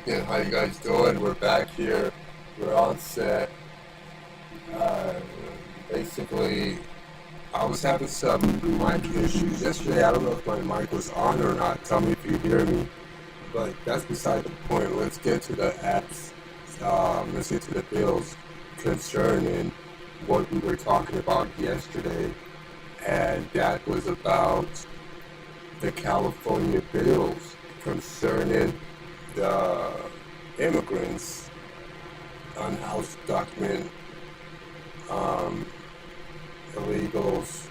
evening. How you guys doing? We're back here. We're on set. Uh, Basically, I was having some mic issues yesterday. I don't know if my mic was on or not. Tell me if you hear me. But that's beside the point. Let's get to the apps. Let's get to the bills concerning what we were talking about yesterday. And that was about the California bills concerning the immigrants, unhoused document, illegals,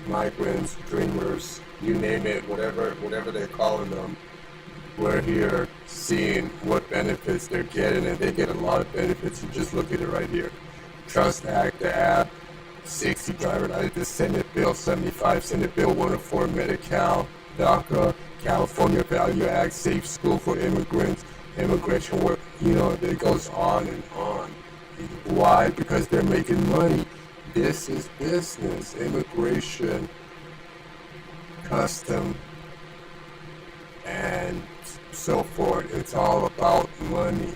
migrants, dreamers, you name it, whatever they're calling them. We're here seeing what benefits they're getting, and they get a lot of benefits. You just look at it right here. Trust Act, the app, 60 driver license, Senate Bill 75, Senate Bill 104, Medi-Cal, DACA, California Value Act, Safe School for Immigrants, immigration work, it goes on and on. Why? Because they're making money. This is business, immigration, custom, and so forth. It's all about money.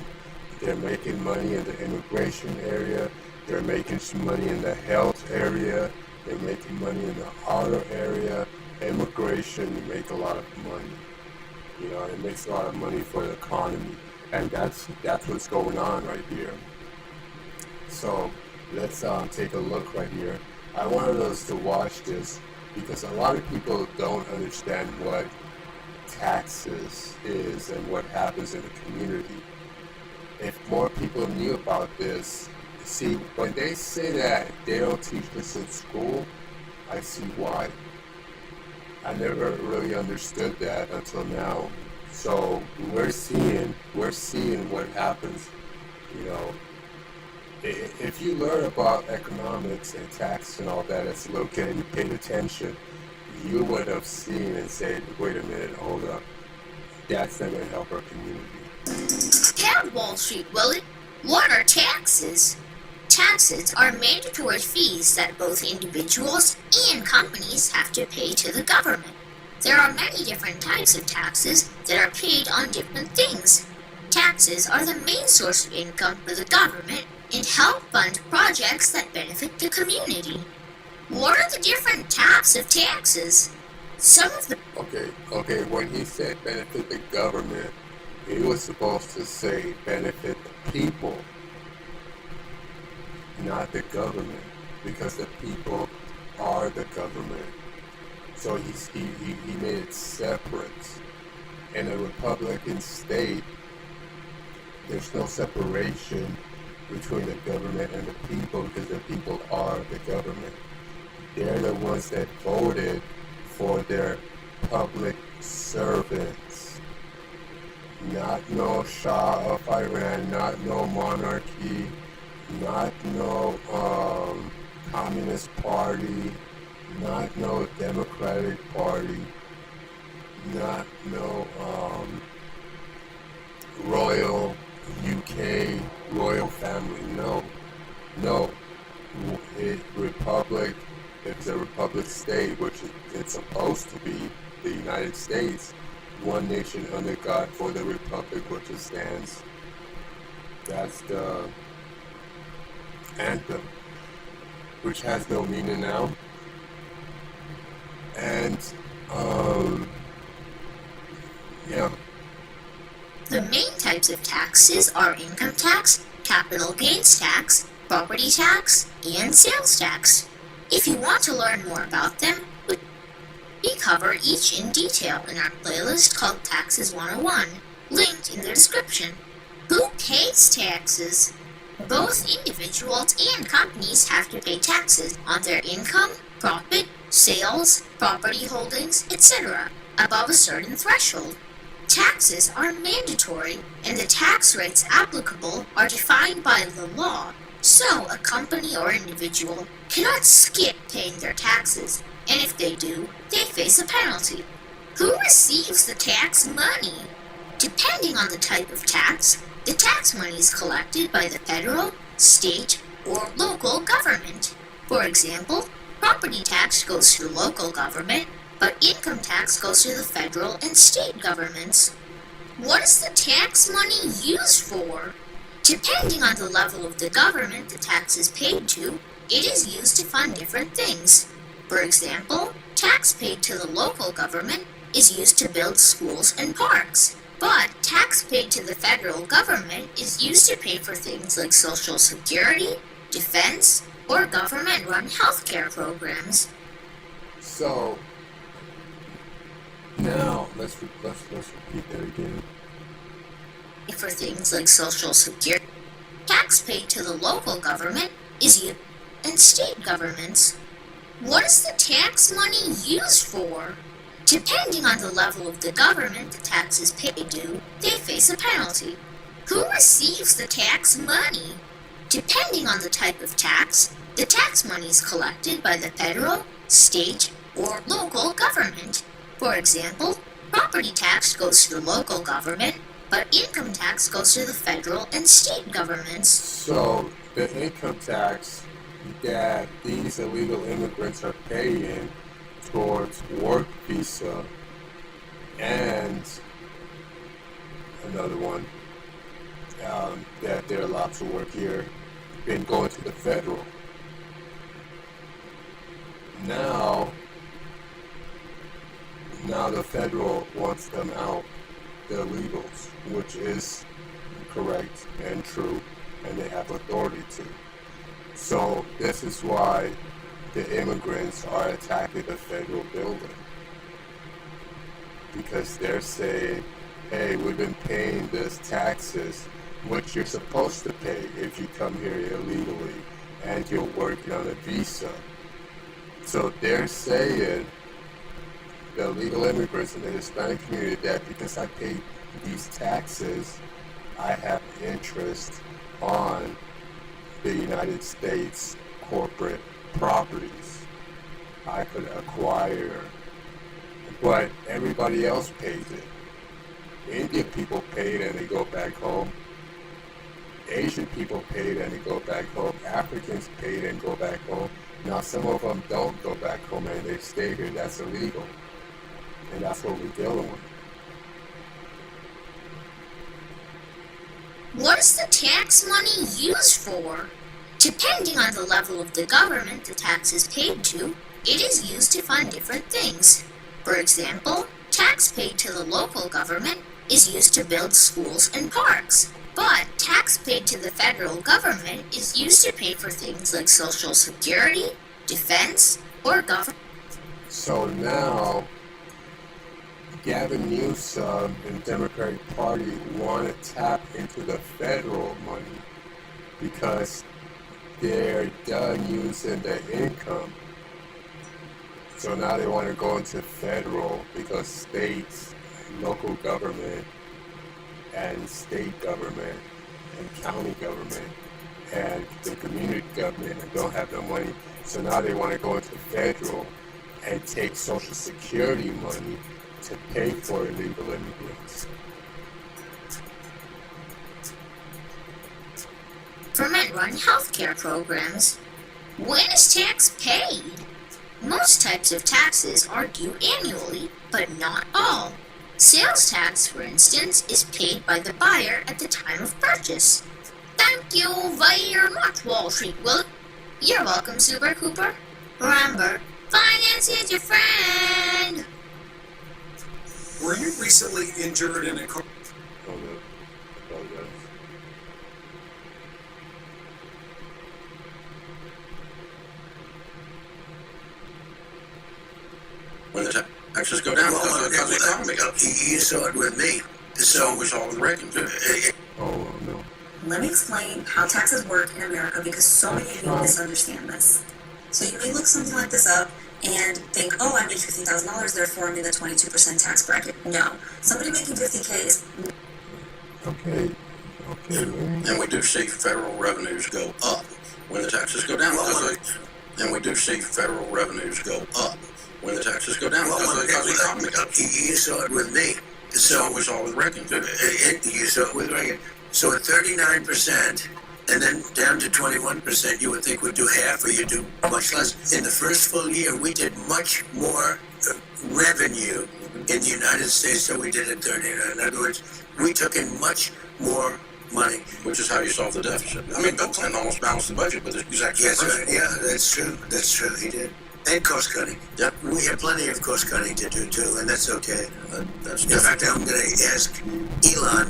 They're making money in the immigration area. They're making some money in the health area. They're making money in the auto area. Immigration, you make a lot of money. It makes a lot of money for the economy. And that's what's going on right here. So let's take a look right here. I wanted us to watch this because a lot of people don't understand what taxes is and what happens in the community. If more people knew about this, see, when they say that they don't teach this in school, I see why. I never really understood that until now. So we're seeing what happens. If you learn about economics and tax and all that as a little kid and you paid attention, you would have seen and said, wait a minute, hold up. That's not going to help our community. Yeah, Wall Street, will it? What are taxes? Taxes are mandatory fees that both individuals and companies have to pay to the government. There are many different types of taxes that are paid on different things. Taxes are the main source of income for the government and help fund projects that benefit the community. What are the different types of taxes? Some of the... Okay, when he said benefit the government, he was supposed to say benefit the people, not the government, because the people are the government. So he made it separate. In a Republican state, there's no separation between the government and the people because the people are the government. They're the ones that voted for their public servants. Not no Shah of Iran, not no monarchy, not no Communist Party, not no Democratic Party, not no royal UK royal family. No. Republic. It's a republic state, which it's supposed to be the United States. One nation under God for the republic which it stands. That's the anthem, which has no meaning now. And yeah. The main types of taxes are income tax, capital gains tax, property tax, and sales tax. If you want to learn more about them, we cover each in detail in our playlist called Taxes 101, linked in the description. Who pays taxes? Both individuals and companies have to pay taxes on their income, profit, sales, property holdings, etc., above a certain threshold. Taxes are mandatory, and the tax rates applicable are defined by the law, so a company or individual cannot skip paying their taxes, and if they do, they face a penalty. Who receives the tax money? Depending on the type of tax, the tax money is collected by the federal, state, or local government. For example, property tax goes to the local government, but income tax goes to the federal and state governments. What is the tax money used for? Depending on the level of the government the tax is paid to, it is used to fund different things. For example, tax paid to the local government is used to build schools and parks. But tax paid to the federal government is used to pay for things like Social Security, defense, or government-run healthcare programs. So now let's repeat that again. For things like Social Security, tax paid to the local government is used and state governments. What is the tax money used for? Depending on the level of the government the tax is paid to, they face a penalty. Who receives the tax money? Depending on the type of tax, the tax money is collected by the federal, state, or local government. For example, property tax goes to the local government, but income tax goes to the federal and state governments. So the income tax that these illegal immigrants are paying towards work visa and another one that they're allowed to work here been going to the federal. Now the federal wants them out, the illegals, which is correct and true, and they have authority to. So this is why the immigrants are attacking the federal building, because they're saying, hey, we've been paying this taxes, which you're supposed to pay if you come here illegally and you're working on a visa. So they're saying, the illegal immigrants in the Hispanic community, that because I paid these taxes, I have interest on the United States corporate properties I could acquire, but everybody else pays it. Indian people pay it and they go back home. Asian people pay it and they go back home. Africans pay it and go back home. Now some of them don't go back home and they stay here. That's illegal. And that's what we're dealing with. What is the tax money used for? Depending on the level of the government the tax is paid to, it is used to fund different things. For example, tax paid to the local government is used to build schools and parks. But tax paid to the federal government is used to pay for things like Social Security, defense, or government. So now, Gavin Newsom and the Democratic Party want to tap into the federal money because they're done using their income. So now they want to go into federal because states, local government, and state government, and county government, and the community government don't have no money. So now they want to go into federal and take Social Security money to pay for illegal immigrants. Government-run healthcare programs. When is tax paid? Most types of taxes are due annually, but not all. Sales tax, for instance, is paid by the buyer at the time of purchase. Thank you very much, Wall Street Will. You're welcome, Super Cooper. Remember, finance is your friend. Were you recently injured in a car? Oh, no. Apologize. When the taxes go down, because of the economy. You saw it with me. So we saw with Reagan too. Oh, no. Let me explain how taxes work in America because so many people misunderstand this. So you may look something like this up and think, oh, I make $50,000, therefore I'm in the 22% tax bracket. No. Somebody making $50K is... Okay. And we do see federal revenues go up when the taxes go down. And we do see federal revenues go up when the taxes go down. Because of the economy. You saw it with me. So we saw with Reagan too. You saw it with Reagan. So at 39%, and then down to 21%, you would think we'd do half or you do much less. In the first full year, we did much more revenue in the United States than we did in 39. In other words, we took in much more money. Which is how you solve the deficit. I mean, Bill Clinton almost balanced the budget with his exact same Yes, right. principle. Yeah, that's true. That's true. He did. And cost cutting. Yep. We have plenty of cost cutting to do too, and that's okay. That's In different. fact, I'm going to ask Elon,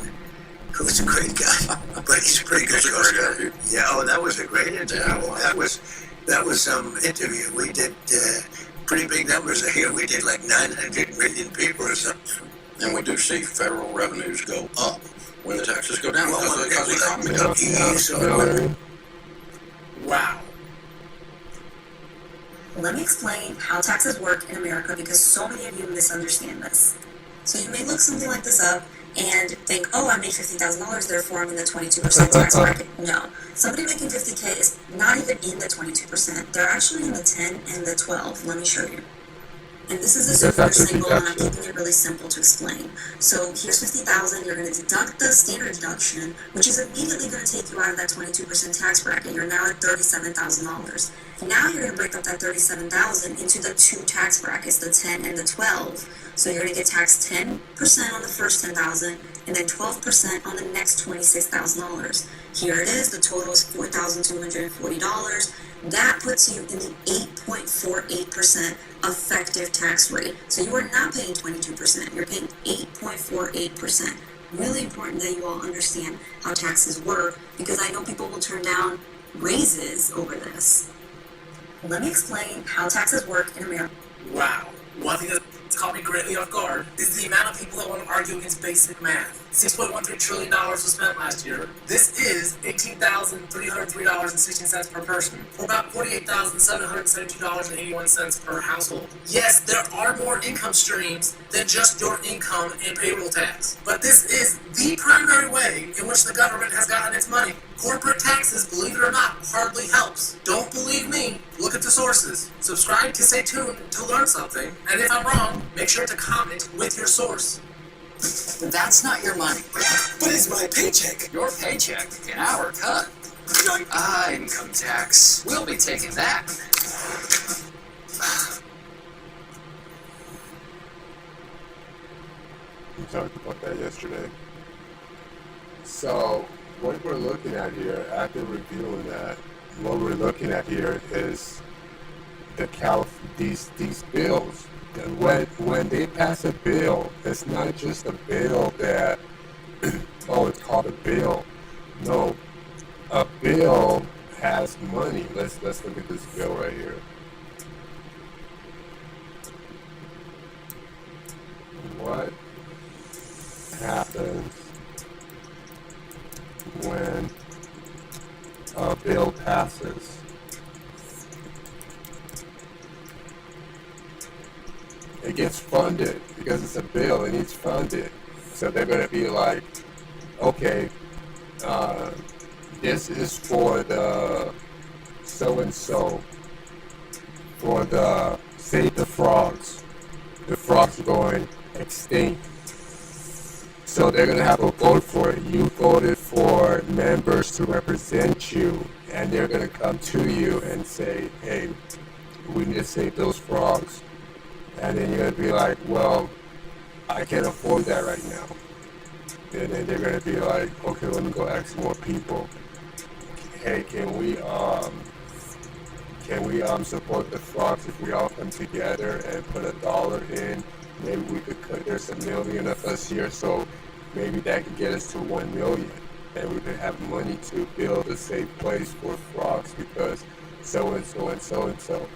who's a great guy, but he's a pretty good That's a cost great cutter. interview. Yeah. Oh, that was a great interview. Yeah, it was. That was some interview. We did pretty big numbers here. We did like 900 million people or something. And we do see federal revenues go up when the taxes go down because the economy Yeah, does. yeah, you know what I mean? Wow. Let me explain how taxes work in America because so many of you misunderstand this. So you may look something like this up and think, oh, I made $50,000, therefore I'm in the 22% tax bracket. No. Somebody making $50K is not even in the 22%. They're actually in the 10 and the 12. Let me show you. And this is a super single, and I'm keeping it really simple to explain. So here's $50,000. You're going to deduct the standard deduction, which is immediately going to take you out of that 22% tax bracket. You're now at $37,000. Now you're going to break up that $37,000 into the two tax brackets, the 10 and the 12. So you're going to get taxed 10% on the first $10,000, and then 12% on the next $26,000. Here it is. The total is $4,240. That puts you in the 8.48% effective tax rate. So you are not paying 22%, you're paying 8.48%. Really important that you all understand how taxes work because I know people will turn down raises over this. Let me explain how taxes work in America. Wow. One thing that's caught me greatly off guard is the amount of people that want to argue against basic math. $6.13 trillion was spent last year. This is $18,303.16 per person, or about $48,772.81 per household. Yes, there are more income streams than just your income and payroll tax, but this is the primary way in which the government has gotten its money. Corporate taxes, believe it or not, hardly helps. Don't believe me? Look at the sources. Subscribe to Stay Tuned to learn something, and if I'm wrong, make sure to comment with your source. That's not your money. But it's my paycheck. Your paycheck in our cut. Income tax. We'll be taking that. We talked about that yesterday. So what we're looking at here, after reviewing that, what we're looking at here is these bills. And when they pass a bill, it's not just a bill that it's called a bill. No, a bill has money. Let's look at this bill right here. What happens when a bill passes? It gets funded because it's a bill. It needs funded. So they're going to be like, okay, this is for the so-and-so, for the, save the frogs. The frogs are going extinct. So they're going to have a vote for it. You voted for members to represent you, and they're going to come to you and say, hey, we need to save those frogs. And then you're going to be like, well, I can't afford that right now. And then they're going to be like, okay, let me go ask more people. Hey, can we support the frogs if we all come together and put $1 in? Maybe we could, there's 1 million of us here, so maybe that could get us to 1 million. And we could have money to build a safe place for frogs because so-and-so and so-and-so.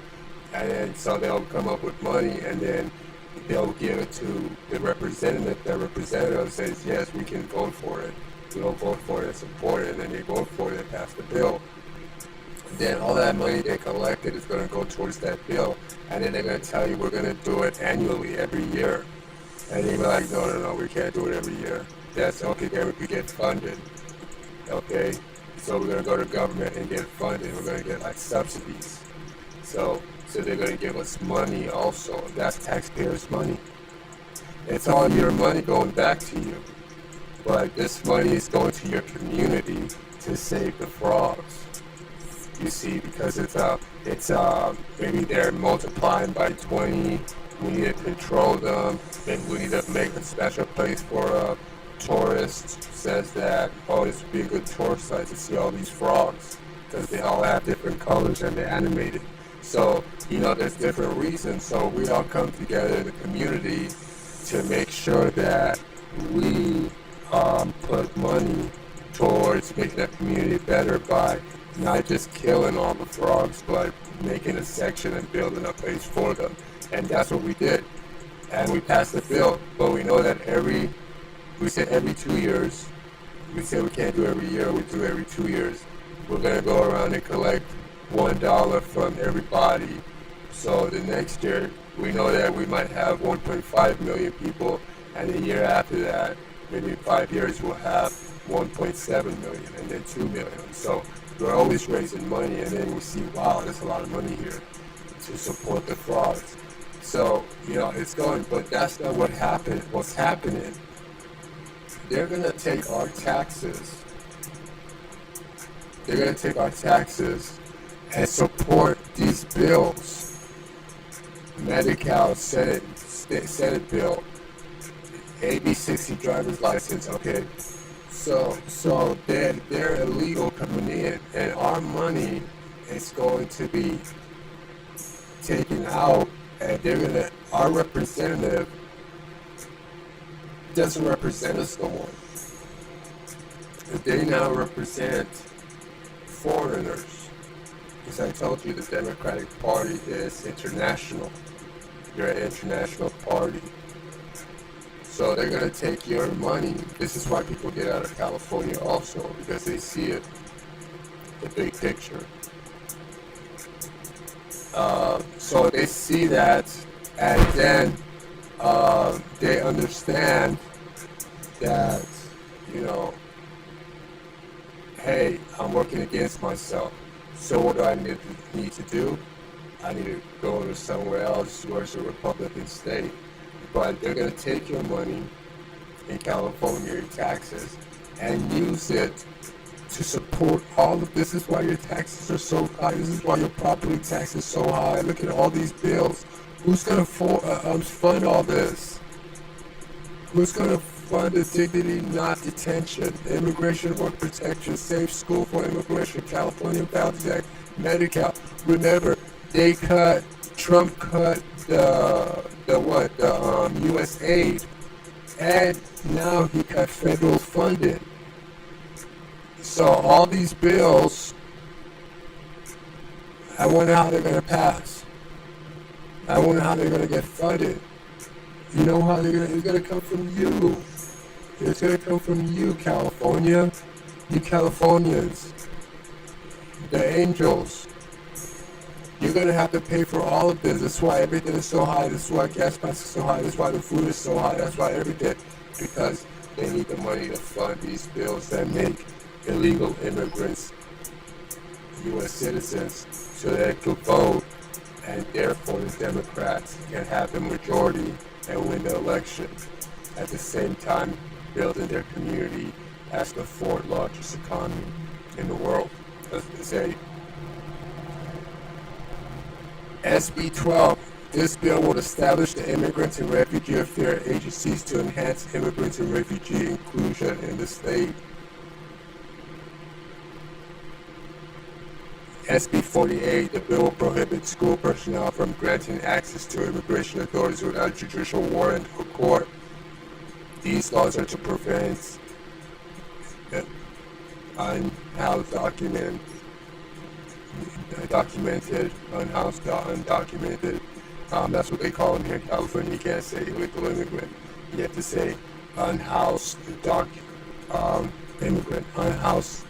And then so they'll come up with money and then they'll give it to the representative. The representative says, yes, we can vote for it. We'll vote for it and support it. And then they vote for it and pass the bill. Then all that money they collected is going to go towards that bill. And then they're going to tell you we're going to do it annually every year. And they'll be like, no, we can't do it every year. That's okay, then we could get funded. Okay, so we're going to go to government and get funded. We're going to get like subsidies. So they're going to give us money also. That's taxpayers' money. It's all your money going back to you. But this money is going to your community to save the frogs. You see, because it's maybe they're multiplying by 20 We need to control them. Maybe we need to make a special place for tourists. Says that, oh, this would be a good tourist site to see all these frogs because they all have different colors and they're animated. So, there's different reasons. So we all come together in the community to make sure that we put money towards making that community better by not just killing all the frogs, but making a section and building a place for them. And that's what we did. And we passed the bill. But we know that we say every 2 years. We say we can't do every year, we do every 2 years. We're going to go around and collect $1 from everybody. So the next year, we know that we might have 1.5 million people. And the year after that, maybe in 5 years, we'll have 1.7 million and then 2 million. So we're always raising money, and then we see, wow, there's a lot of money here to support the frogs. So, it's going, but that's not what happened. What's happening, they're going to take our taxes. They're going to take our taxes and support these bills. Medi-Cal Senate bill, AB 60 driver's license, okay. So they're illegal coming in, and our money is going to be taken out, and our representative doesn't represent us no more. They now represent foreigners. As I told you, the Democratic Party is international. You're an international party. So they're going to take your money. This is why people get out of California also, because they see it, the big picture. So they see that, and then they understand that, hey, I'm working against myself. So what do I need to do? I need to go to somewhere else where it's a Republican state. But they're going to take your money in California, your taxes, and use it to support all of this. Is why your taxes are so high. This is why your property tax is so high. Look at all these bills. Who's going to fund all this? Who's going to fund the dignity, not detention, immigration work protection, safe school for immigration, California Bounty Act, Medi-Cal? Remember, Trump cut the U.S. aid, and now he cut federal funding. So all these bills, I wonder how they're going to pass. I wonder how they're going to get funded. You know how it's going to come from you. It's going to come from you, California. You Californians. The angels. You're going to have to pay for all of this. That's why everything is so high. That's why gas prices are so high. That's why the food is so high. That's why everything. Because they need the money to fund these bills that make illegal immigrants U.S. citizens so they could vote, and therefore the Democrats can have the majority and win the election. At the same time, building their community as the fourth largest economy in the world. As they say, SB 12. This bill will establish the Immigrants and Refugee Affairs Agencies to enhance immigrants and refugee inclusion in the state. SB 48. The bill will prohibit school personnel from granting access to immigration authorities without judicial warrant or court. These laws are to prevent unhoused, undocumented. That's what they call them here in California. You can't say illegal immigrant. You have to say unhoused immigrant. Unhoused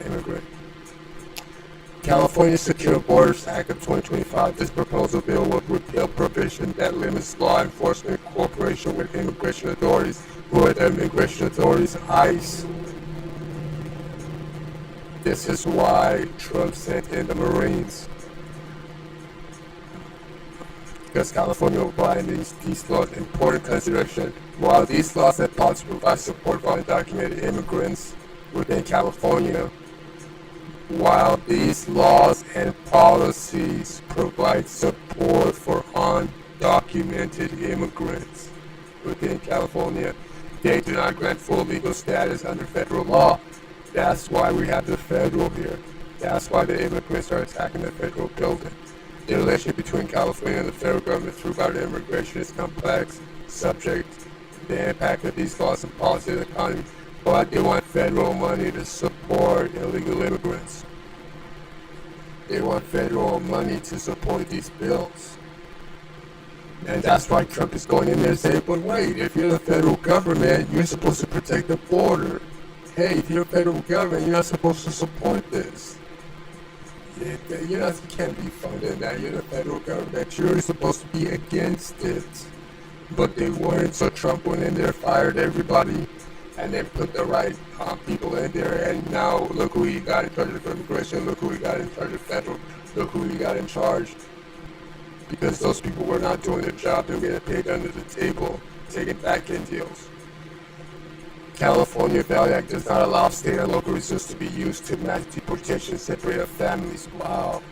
immigrant. California Secure Borders Act of 2025. This proposal bill will repeal provision that limits law enforcement cooperation with immigration authorities. Who are the immigration authorities? ICE. This is why Trump sent in the Marines. Because California will bind these laws. Important consideration. While these laws and policies provide support for undocumented immigrants within California, While these laws and policies provide support for undocumented immigrants within California, they do not grant full legal status under federal law. That's why we have the federal here. That's why the immigrants are attacking the federal building. The relationship between California and the federal government throughout immigration is complex, subject to the impact of these laws and policies on the economy, but they want federal money to support illegal immigrants. They want federal money to support these bills. And that's why Trump is going in there and saying, but wait, if you're the federal government, you're supposed to protect the border. Hey, if you're the federal government, you're not supposed to support this. You can't be funding that. You're the federal government. You're supposed to be against it. But they weren't, so Trump went in there, fired everybody, and then put the right people in there. And now look who he got in charge of immigration. Look who he got in charge of federal. Look who he got in charge. Because those people were not doing their job. They were getting paid under the table, taking back-end deals. California Valley Act does not allow state and local resources to be used to match deportation, separate of families. Wow.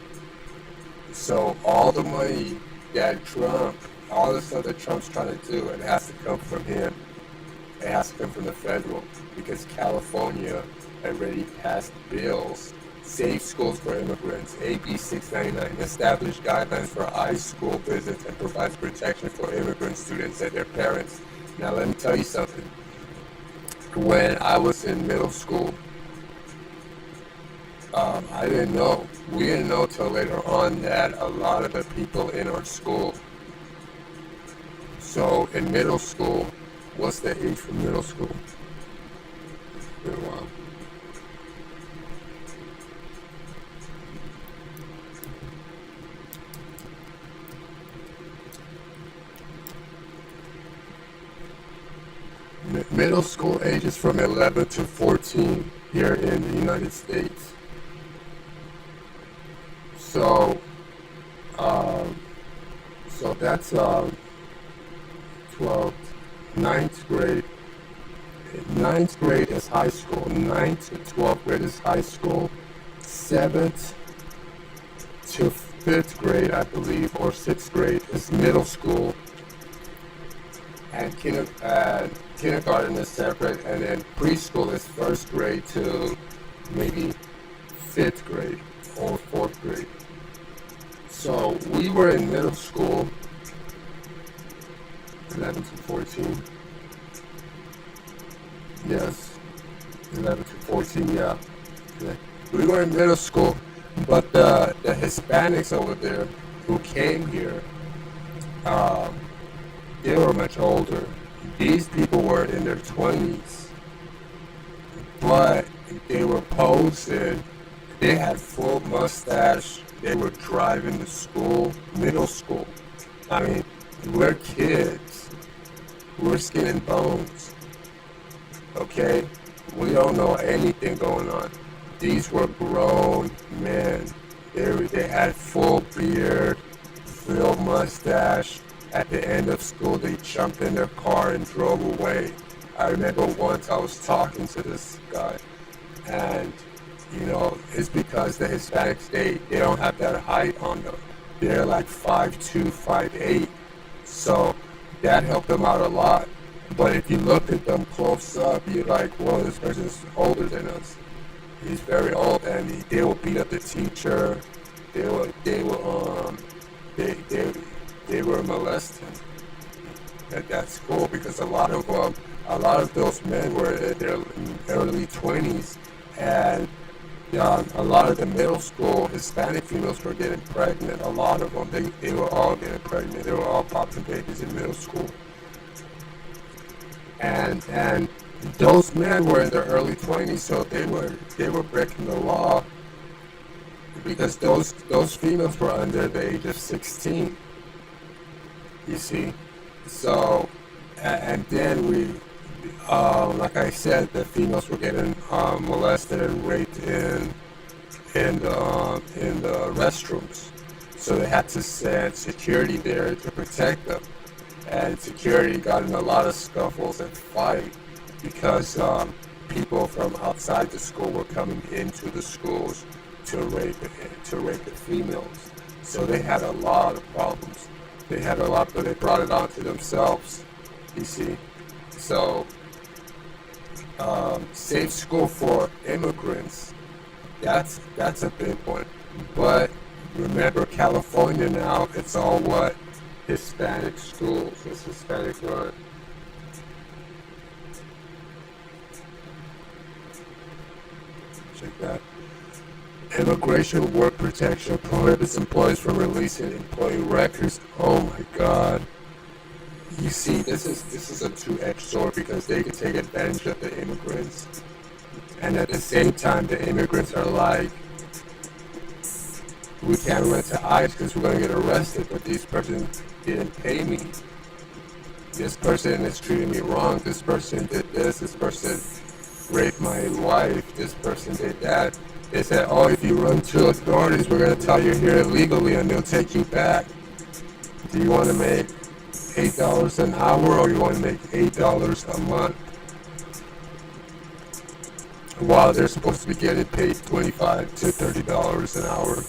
So all the money that Trump, all the stuff that Trump's trying to do, it has to come from him. It has to come from the federal, because California already passed bills, Safe Schools for Immigrants, AB 699, established guidelines for ICE school visits and provides protection for immigrant students and their parents. Now let me tell you something. When I was in middle school, I didn't know. We didn't know till later on that a lot of the people in our school. So in middle school, what's the age for middle school? It's been a while. Middle school age is from 11 to 14 here in the United States. So that's 12th, 9th grade. 9th grade is high school. 9th to 12th grade is high school. 7th to 5th grade, I believe, or 6th grade is middle school. And kindergarten is separate, and then preschool is 1st grade to maybe 5th grade or 4th grade. So we were in middle school, 11 to 14. Yes, 11 to 14, yeah. Okay. We were in middle school, but the Hispanics over there who came here, they were much older. These people were in their 20s, but they were posing. They had full mustache. They were driving to school, middle school. I mean, we're kids. We're skin and bones. Okay? We don't know anything going on. These were grown men. They had full beard, full mustache. At the end of school, they jumped in their car and drove away. I remember once I was talking to this guy, and it's because the Hispanics, they don't have that height on them. They're like 5'2", 5'8", so that helped them out a lot. But if you look at them close up, you're like, whoa, this person's older than us. He's very old, and they will beat up the teacher. They were molesting. That's cool, because a lot of those men were in their early 20s, and a lot of the middle school Hispanic females were getting pregnant. A lot of them, they were all getting pregnant. They were all popping babies in middle school. And those men were in their early 20s, so they were breaking the law, because those females were under the age of 16. You see, so and then we, like I said, the females were getting molested and raped in the restrooms. So they had to send security there to protect them, and security got in a lot of scuffles and fight because people from outside the school were coming into the schools to rape the females. So they had a lot of problems. They had a lot, but they brought it onto themselves. You see, so safe school for immigrants. That's a big one. But remember, California now, it's all what? Hispanic schools. It's Hispanic run. Check that. Immigration work protection prohibits employers from releasing employee records. Oh my God. You see, this is a two-edged sword because they can take advantage of the immigrants. And at the same time, the immigrants are like, we can't run to ICE because we're going to get arrested, but this person didn't pay me. This person is treating me wrong. This person did this. This person raped my wife. This person did that. They said, oh, if you run to authorities, we're going to tell you're here illegally and they'll take you back. Do you want to make $8 an hour or you want to make $8 a month? While they're supposed to be getting paid $25 to $30 an hour,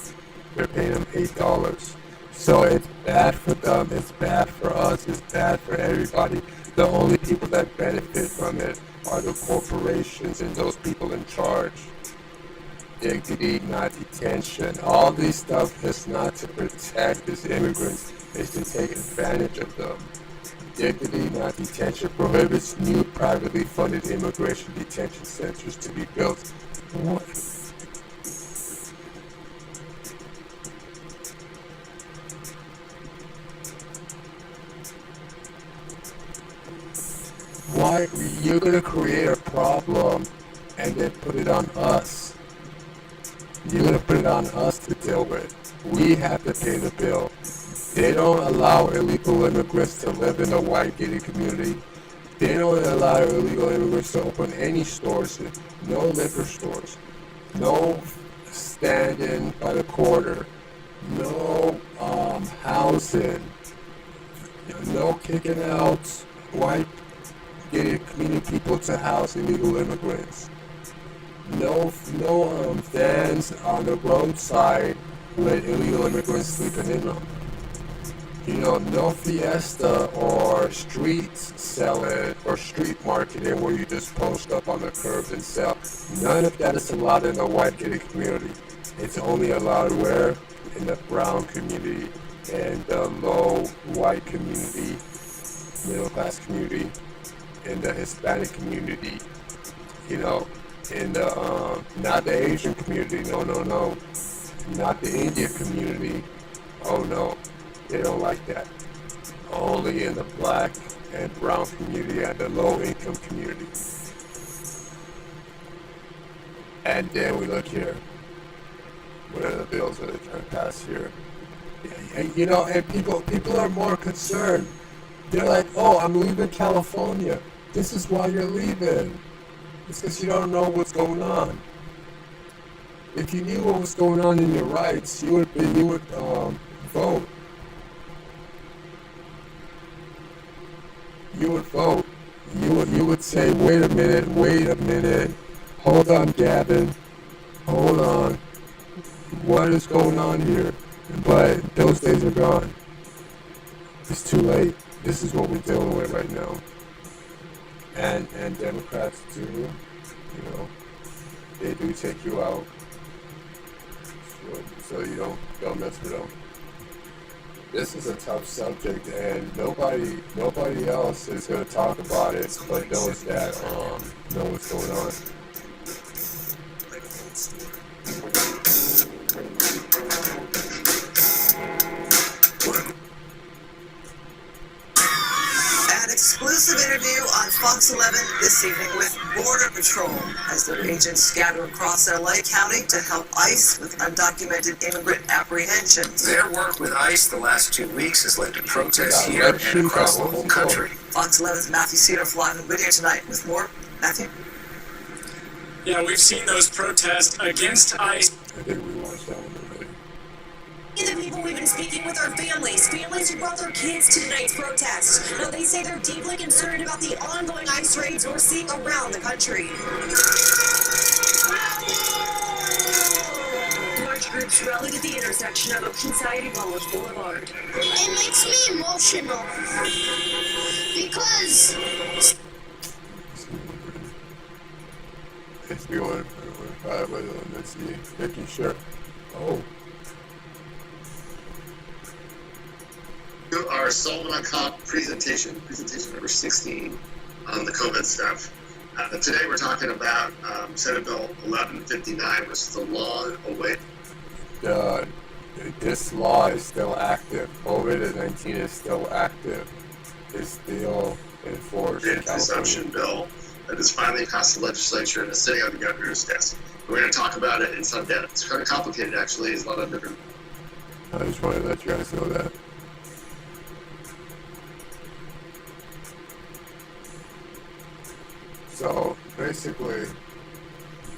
they're paying them $8. So it's bad for them, it's bad for us, it's bad for everybody. The only people that benefit from it are the corporations and those people in charge. Dignity, not detention. All these stuff is not to protect these immigrants, it's to take advantage of them. Dignity, not detention, prohibits new privately funded immigration detention centers to be built. What? Why? You're going to create a problem and then put it on us. You're going to put it on us to deal with. We have to pay the bill. They don't allow illegal immigrants to live in the white gated community. They don't allow illegal immigrants to open any stores, no liquor stores, no standing by the corner, no housing, no kicking out white gated community people to house illegal immigrants. No vans on the roadside with illegal immigrants sleeping in them. You know, no fiesta or street selling or street marketing where you just post up on the curb and sell. None of that is allowed in the white gated community. It's only allowed where? In the brown community and the low white community, middle class community, in the Hispanic community, you know, in the, not the Asian community, no, not the Indian community, oh no. They don't like that. Only in the black and brown community and the low income community. And then we look here. What are the bills that are trying to pass here? You know, and people are more concerned. They're like, oh, I'm leaving California. This is why you're leaving. It's because you don't know what's going on. If you knew what was going on in your rights, you would vote. You would vote. You would say, wait a minute, hold on, Gavin, hold on, what is going on here? But those days are gone. It's too late. This is what we're dealing with right now. And Democrats too, you know, they do take you out, so you don't mess with them. This is a tough subject, and nobody else is going to talk about it, but those that know what's going on. An exclusive interview on Fox 11 this evening with Border Patrol as their agents scatter across LA County to help ICE with undocumented immigrant apprehensions. Their work with ICE the last 2 weeks has led to protests here and across the whole country. Fox 11's Matthew Cedar live in video tonight with more. Matthew? Yeah, we've seen those protests against ICE. I think we watched that one already. The people we've been speaking with are families who brought their kids to tonight's protest. Now, they say they're deeply concerned about the ongoing ICE raids we're seeing around the country. troops rallied at the intersection of Oceanside and College Boulevard. It makes me emotional because SB 115, let's see, making sure. Oh. Our Solomon on Cop presentation number 16 on the COVID stuff. Today we're talking about Senate Bill 1159, which is the long-awaited. This law is still active. COVID-19 is still active. It's still enforced. Anti-assumption bill that is finally passed the legislature and is sitting on the governor's desk. We're going to talk about it in some depth. It's kind of complicated, actually. It's a lot of different. I just wanted to let you guys know that. So basically,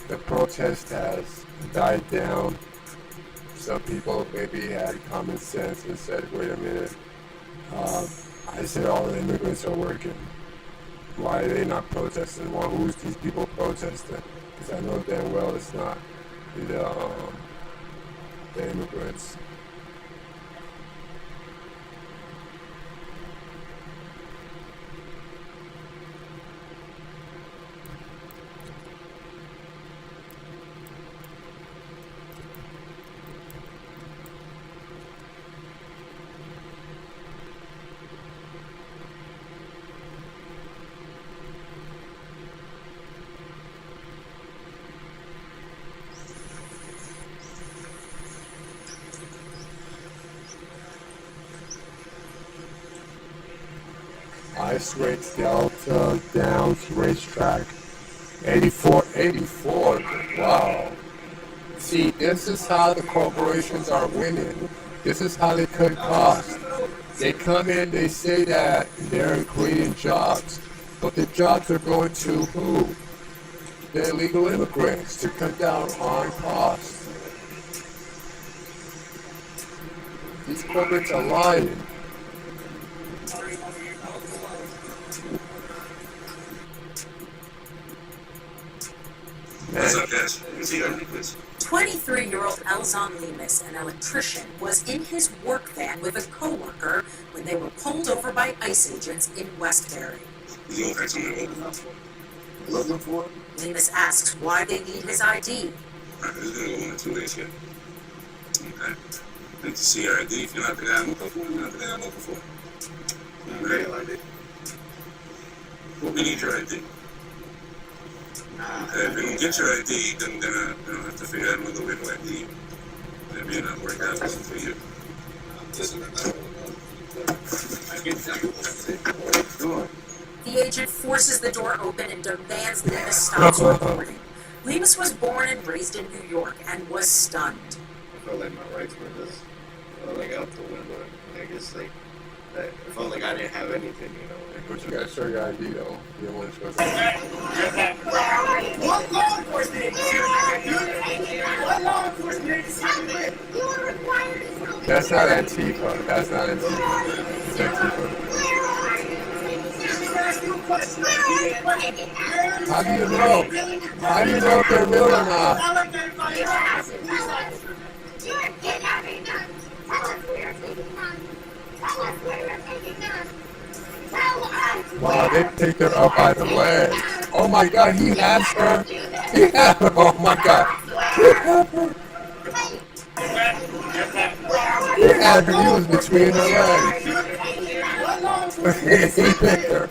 the protest has died down. Some people maybe had common sense and said, wait a minute, I said all the immigrants are working. Why are they not protesting? Well, who's these people protesting? Because I know damn well it's not the immigrants. Ice rates Delta, Downs racetrack, 84, wow. See, this is how the corporations are winning. This is how they cut costs. They come in, they say that they're creating jobs, but the jobs are going to who? The illegal immigrants to cut down on costs. These corporates are lying. What's up, guys? See you, please. 23-year-old Elzon Lemus, an electrician, was in his work van with a co-worker when they were pulled over by ICE agents in Westbury. Looking for? Lemus asks why they need his ID. This is going to go in 2 days here. Okay. Need to see your ID. If you're not the guy I'm looking for, you're not the guy I'm looking for. Real ID. Well, we need your ID. Okay, if you don't get your ID, then I have to figure out another way to ID. That may not work out for you. The agent forces the door open and demands Lemus stops recording. Lemus was born and raised in New York and was stunned. I felt like my rights were just like out the window. I guess like that. I felt like I didn't have anything, you know. But you gotta show your ID though. You don't want to show What law enforcement agency? What law enforcement agency? That's not Antifa. That's not Antifa. It's Antifa. How do you know? How do you know if they're real or not? Wow, they picked her up by the leg. Oh my God, he has her. He has her. Oh my God. He had her. He had her. He was between her legs. He picked her.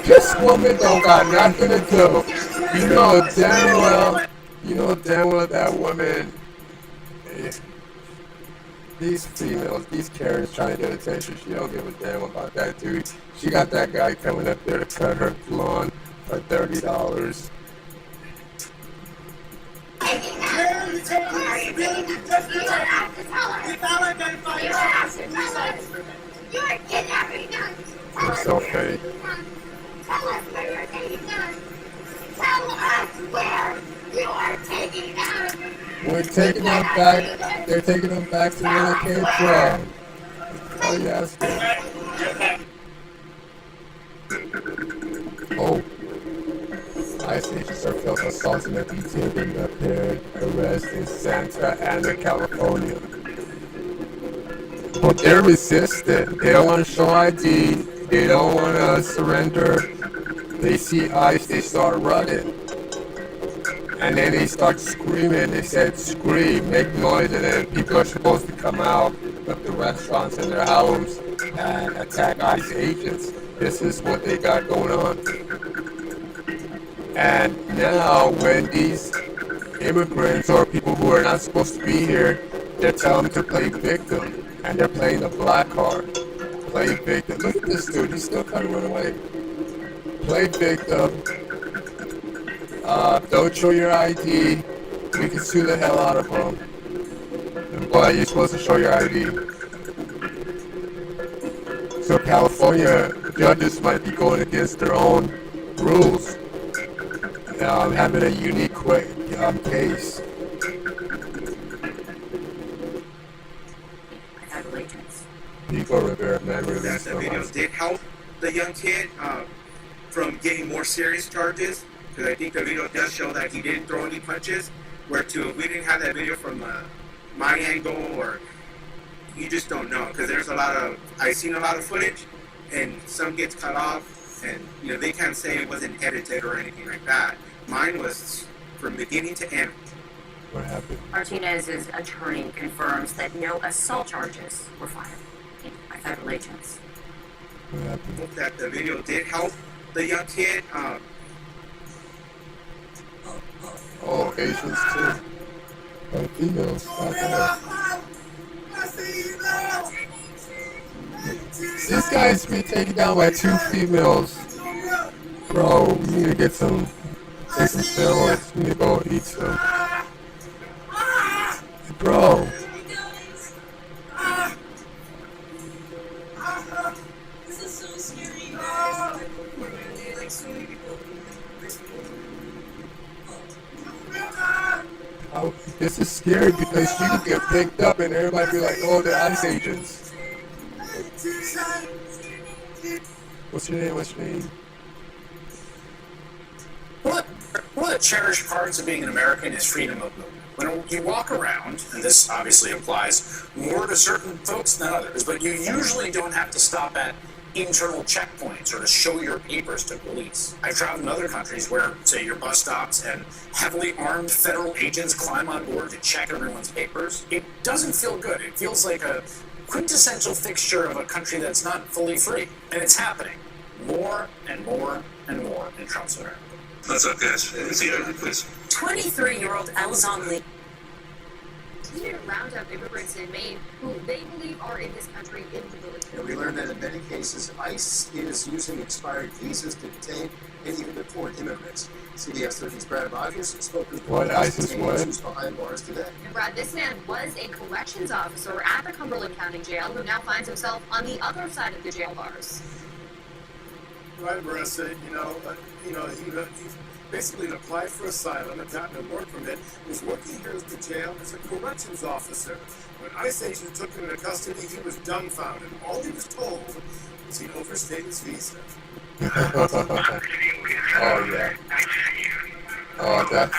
This woman don't got nothing to do. You know damn well that woman. These females, these Karens trying to get attention, she don't give a damn about that dude. She got that guy coming up there to cut her lawn for $30. It's so fake. Tell us where you're taking us. Tell us where you are taking us. We're taking them back. They're taking them back to where they came from. Oh yes. Oh, I see. felt assaulted and detained in the paired arrest in Santa Ana, California. But they're resistant. They don't want to show ID. They don't want to surrender. They see ICE, they start running. And then they start screaming. They said, scream, make noise, and then people are supposed to come out of the restaurants and their homes and attack ICE agents. This is what they got going on. And now when these immigrants or people who are not supposed to be here, they're telling them to play victim. And they're playing the black card. Play victim. Look at this dude, he's still trying to run away. Play victim. Don't show your ID. We can sue the hell out of them. But you're supposed to show your ID. So California judges might be going against their own rules. Having a unique case. Pico Rivera, man, released that video did help the young kid from getting more serious charges, because I think the video does show that he didn't throw any punches, where if we didn't have that video from my angle, or you just don't know, because there's I've seen a lot of footage, and some gets cut off, and they can't say it wasn't edited or anything like that. Mine was from beginning to end. What happened? Martinez's attorney confirms that no assault charges were filed by federal agents. What happened? That the video did help the young kid. Asians too. Filipinos. This guy's been taken down by 2 females. Bro, we need to take some steroids. We need to go eat some. Bro. This is so scary. This is scary because you can get picked up and everybody be like, oh, they're ICE agents. What's your name? One of the cherished parts of being an American is freedom of movement. When you walk around, and this obviously applies more to certain folks than others, but you usually don't have to stop at internal checkpoints or to show your papers to police. I've traveled in other countries where, say, your bus stops and heavily armed federal agents climb on board to check everyone's papers. It doesn't feel good. It feels like a quintessential fixture of a country that's not fully free. And it's happening more and more and more in Trump's America. What's up, guys? See you, please. 23-year-old Elizon Lee. Continue to round up immigrants in Maine who they believe are in this country illegally. And we learned that in many cases, ICE is using expired visas to detain and even deport immigrants. CBS 13's Brad Rogers spoke with what ICE is what? Who's behind bars today. And Brad, this man was a collections officer at the Cumberland County Jail who now finds himself on the other side of the jail bars. Right, Marissa, he basically applied for asylum and gotten a work permit, was working here at the jail as a corrections officer. When ICE agents took him into custody, he was dumbfounded. All he was told was he'd overstayed his visa. Oh, yeah. Oh,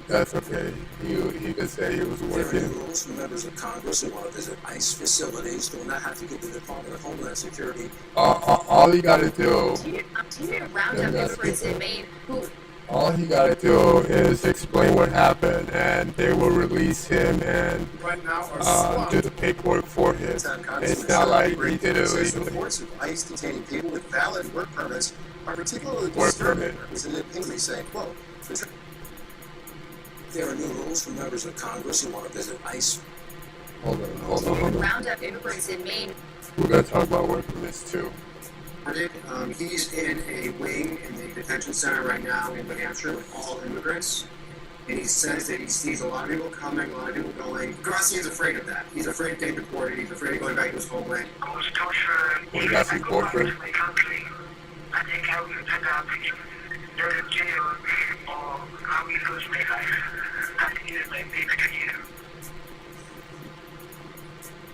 that's okay. He could say he was working. There are rules for members of Congress who want to visit ICE facilities do not have to get to the Department of Homeland Security. All you gotta do. Continue to round up immigrants in Maine who. All he gotta do is explain what happened, and they will release him and do the paperwork for him. It's not like he did it illegally. Reports of ICE detaining people with valid work permits are particularly disturbing. Representative Pingree saying, quote, there are new rules for members of Congress who want to visit ICE. Hold on. Round up immigrants in Maine. We're gonna talk about work permits too. He's in a wing in the detention center right now in New Hampshire with all immigrants. And he says that he sees a lot of people coming, a lot of people going. Gracia's afraid of that. He's afraid of getting deported. He's afraid of going back to his homeland. I was so sure if I go back to my country, I think I would end up either in jail or I will lose my life. I think it's my big fear.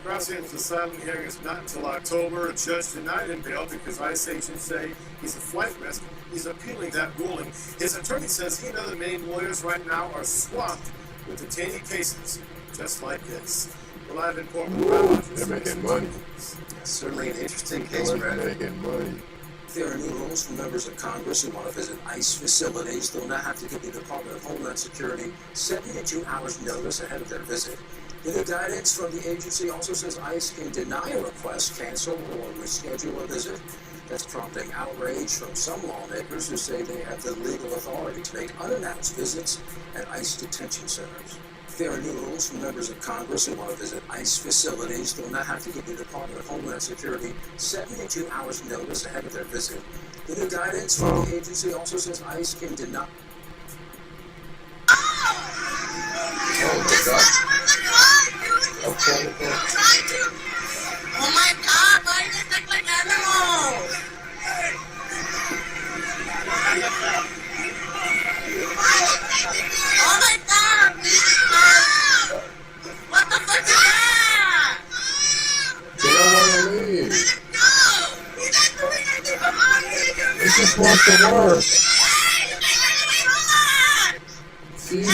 Gracian's asylum hearing is not until October. A judge denied him bail because ICE agents say he's a flight risk. He's appealing that ruling. His attorney says he and other main lawyers right now are swamped with detainee cases, just like this. Well, I've been Portland. They're making money. Certainly an interesting case, They're making money. There are new rules for members of Congress who want to visit ICE facilities. They'll now have to give the Department of Homeland Security 72 hours notice ahead of their visit. The new guidance from the agency also says ICE can deny a request, cancel, or reschedule a visit. That's prompting outrage from some lawmakers who say they have the legal authority to make unannounced visits at ICE detention centers. There are new rules for members of Congress who want to visit ICE facilities. They'll now have to give the Department of Homeland Security 72 hours notice ahead of their visit. The new guidance from the agency also says ICE can deny. Oh my God, why do they look like animals? Oh my God, what the fuck is that? They don't want to leave. They just want to work. See?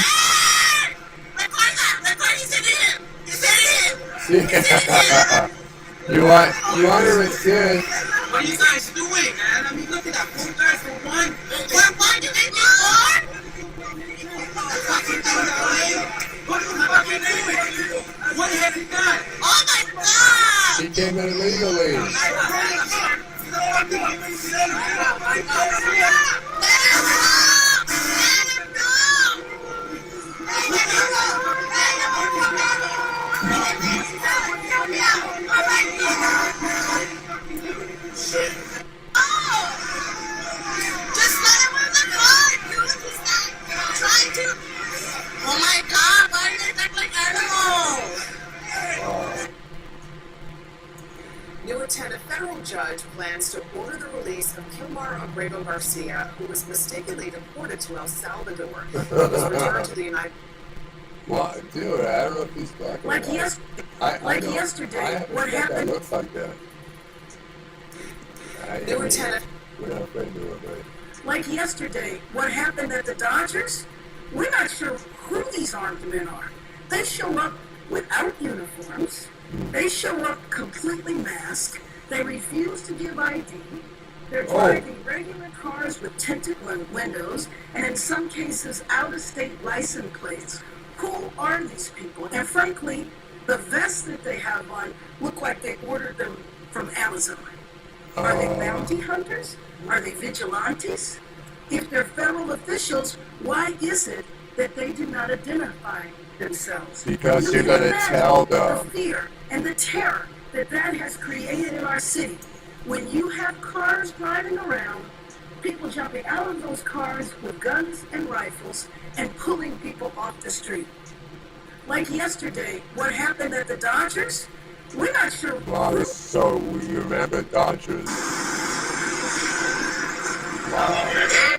You want to resist? What are you guys doing, man? I mean, look at that. 4 guys for one. Why do they need more? What the fuck are you doing? What have you done? Oh my God! He came in illegally. Oh my God, why do they look like animals? New Lieutenant federal judge plans to order the release of Kilmar Abrego Garcia, who was mistakenly deported to El Salvador. He was returned to the United Well, dude, I don't know if he's black or Like white. yesterday, what That happened? looks like that. New Lieutenant. We're not afraid to do it, right? Like yesterday, what happened at the Dodgers? We're not sure who these armed men are. They show up without uniforms. They show up completely masked. They refuse to give ID. They're driving regular cars with tinted windows, and in some cases, out-of-state license plates. Who are these people? And frankly, the vests that they have on look like they ordered them from Amazon. Are they bounty hunters? Are they vigilantes? If they're federal officials, why is it that they do not identify themselves? Because you're going to tell them. The fear and the terror that has created in our city. When you have cars driving around, people jumping out of those cars with guns and rifles and pulling people off the street. Like yesterday, what happened at the Dodgers? We're not sure. Wow, so you remember Dodgers. Wow.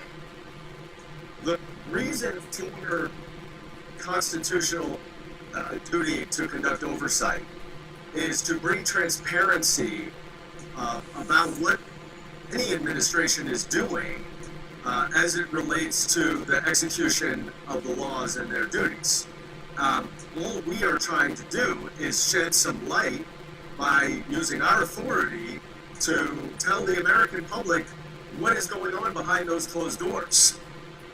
The reason for constitutional duty to conduct oversight is to bring transparency about what any administration is doing as it relates to the execution of the laws and their duties. All we are trying to do is shed some light by using our authority to tell the American public what is going on behind those closed doors.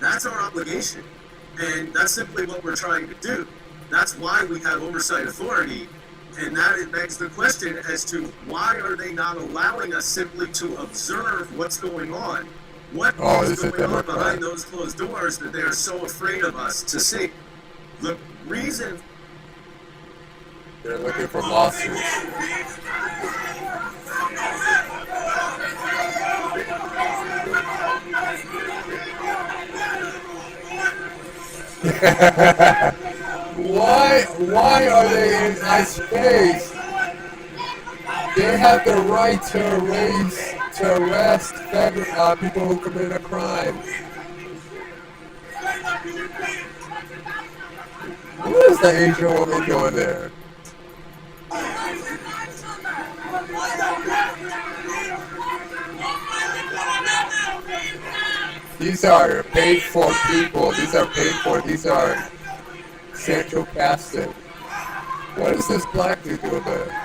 That's our obligation, and that's simply what we're trying to do. That's why we have oversight authority, and that it begs the question as to why are they not allowing us simply to observe what's going on? What is going on behind those closed doors that they are so afraid of us to see? The reason they're looking for lawsuits. Why are they in my space? They have the right to arrest people who commit a crime. What is the Asian woman doing there? These are paid for people. These are paid for. These are central casting. What is this black dude doing there?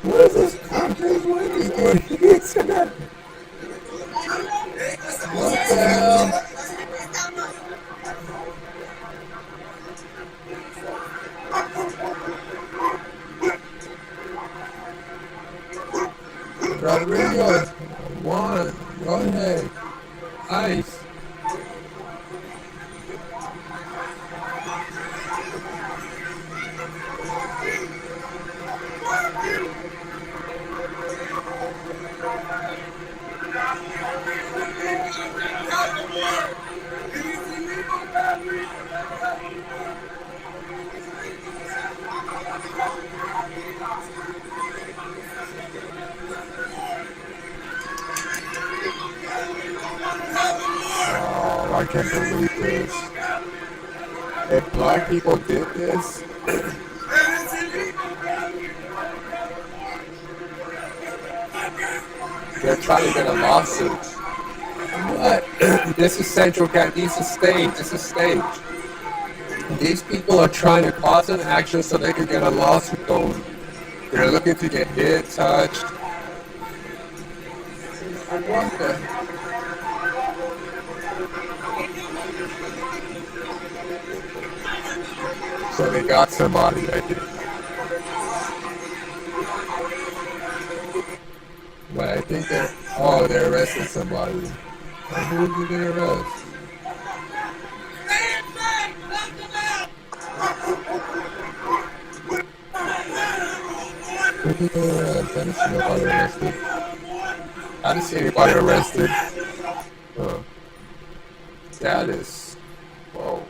What is this country's lady doing? What the hell? Rodrigo, Juan, go ahead. Ice. Oh, I can't believe this. If black people did this, they're trying to get a lawsuit. What? This is Central Cat. This is staged. This is staged. These people are trying to cause an action so they can get a lawsuit going. They're looking to get hit, touched. What the? So they got somebody, I think. But I think they arrested somebody. Who did they arrest? Who did they arrest? I didn't see nobody arrested. I didn't see anybody arrested. Status. Whoa.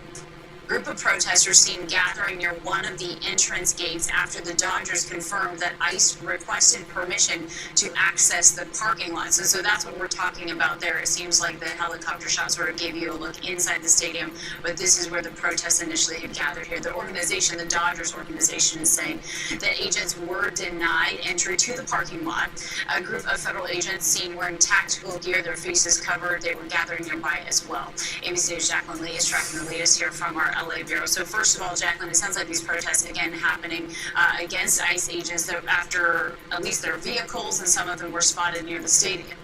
Group of protesters seen gathering near one of the entrance gates after the Dodgers confirmed that ICE requested permission to access the parking lots. And so that's what we're talking about there. It seems like the helicopter shot sort of gave you a look inside the stadium, but this is where the protests initially had gathered here. The organization, the Dodgers organization, is saying that agents were denied entry to the parking lot. A group of federal agents seen wearing tactical gear, their faces covered. They were gathering nearby as well. ABC News' Jacqueline Lee is tracking the latest here from our LA Bureau. So first of all, Jacqueline, it sounds like these protests again happening against ICE agents that after at least their vehicles, and some of them were spotted near the stadium.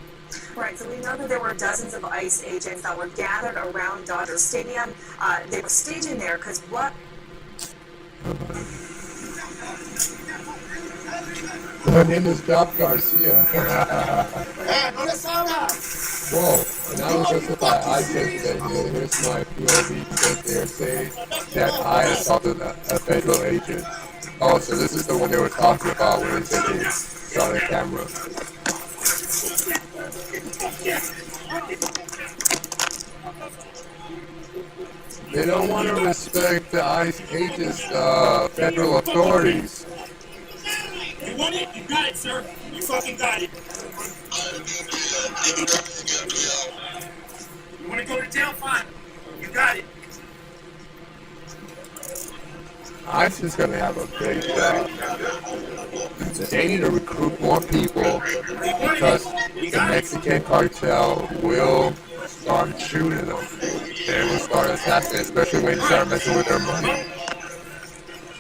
Right, so we know that there were dozens of ICE agents that were gathered around Dodger Stadium. They were staging there because what? My name is Doc Garcia. Whoa, and I was justify ICE yesterday. Here's my POV because they're saying that I assaulted a federal agent. Oh, so this is the one they were talking about when they said they shot a camera. They don't want to respect the ICE agents, federal authorities. You want it? You got it, sir. You fucking got it. You want to go to jail? Fine. You got it. ICE is going to have a big job. They need to recruit more people because the Mexican cartel will start shooting them. They will start assassinating, especially when you start messing with their money.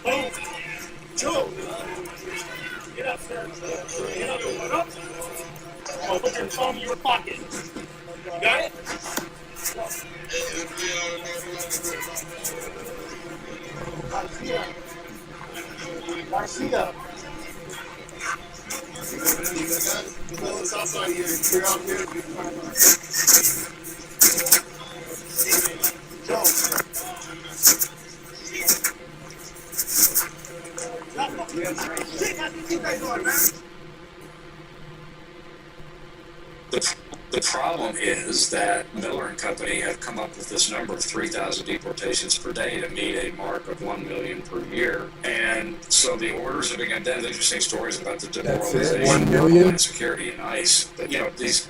Oh, Joe. Get up, sir. Get up. What up? Oh, put your phone in your pocket. You got it? Garcia. It's outside here. You're out here. Joe. What you guys doing, man? The problem is that Miller and Company have come up with this number of 3,000 deportations per day to meet a mark of 1 million per year. And so the orders have begun. Then interesting stories about the demoralization 1 million? of Homeland Security and ICE. But, these,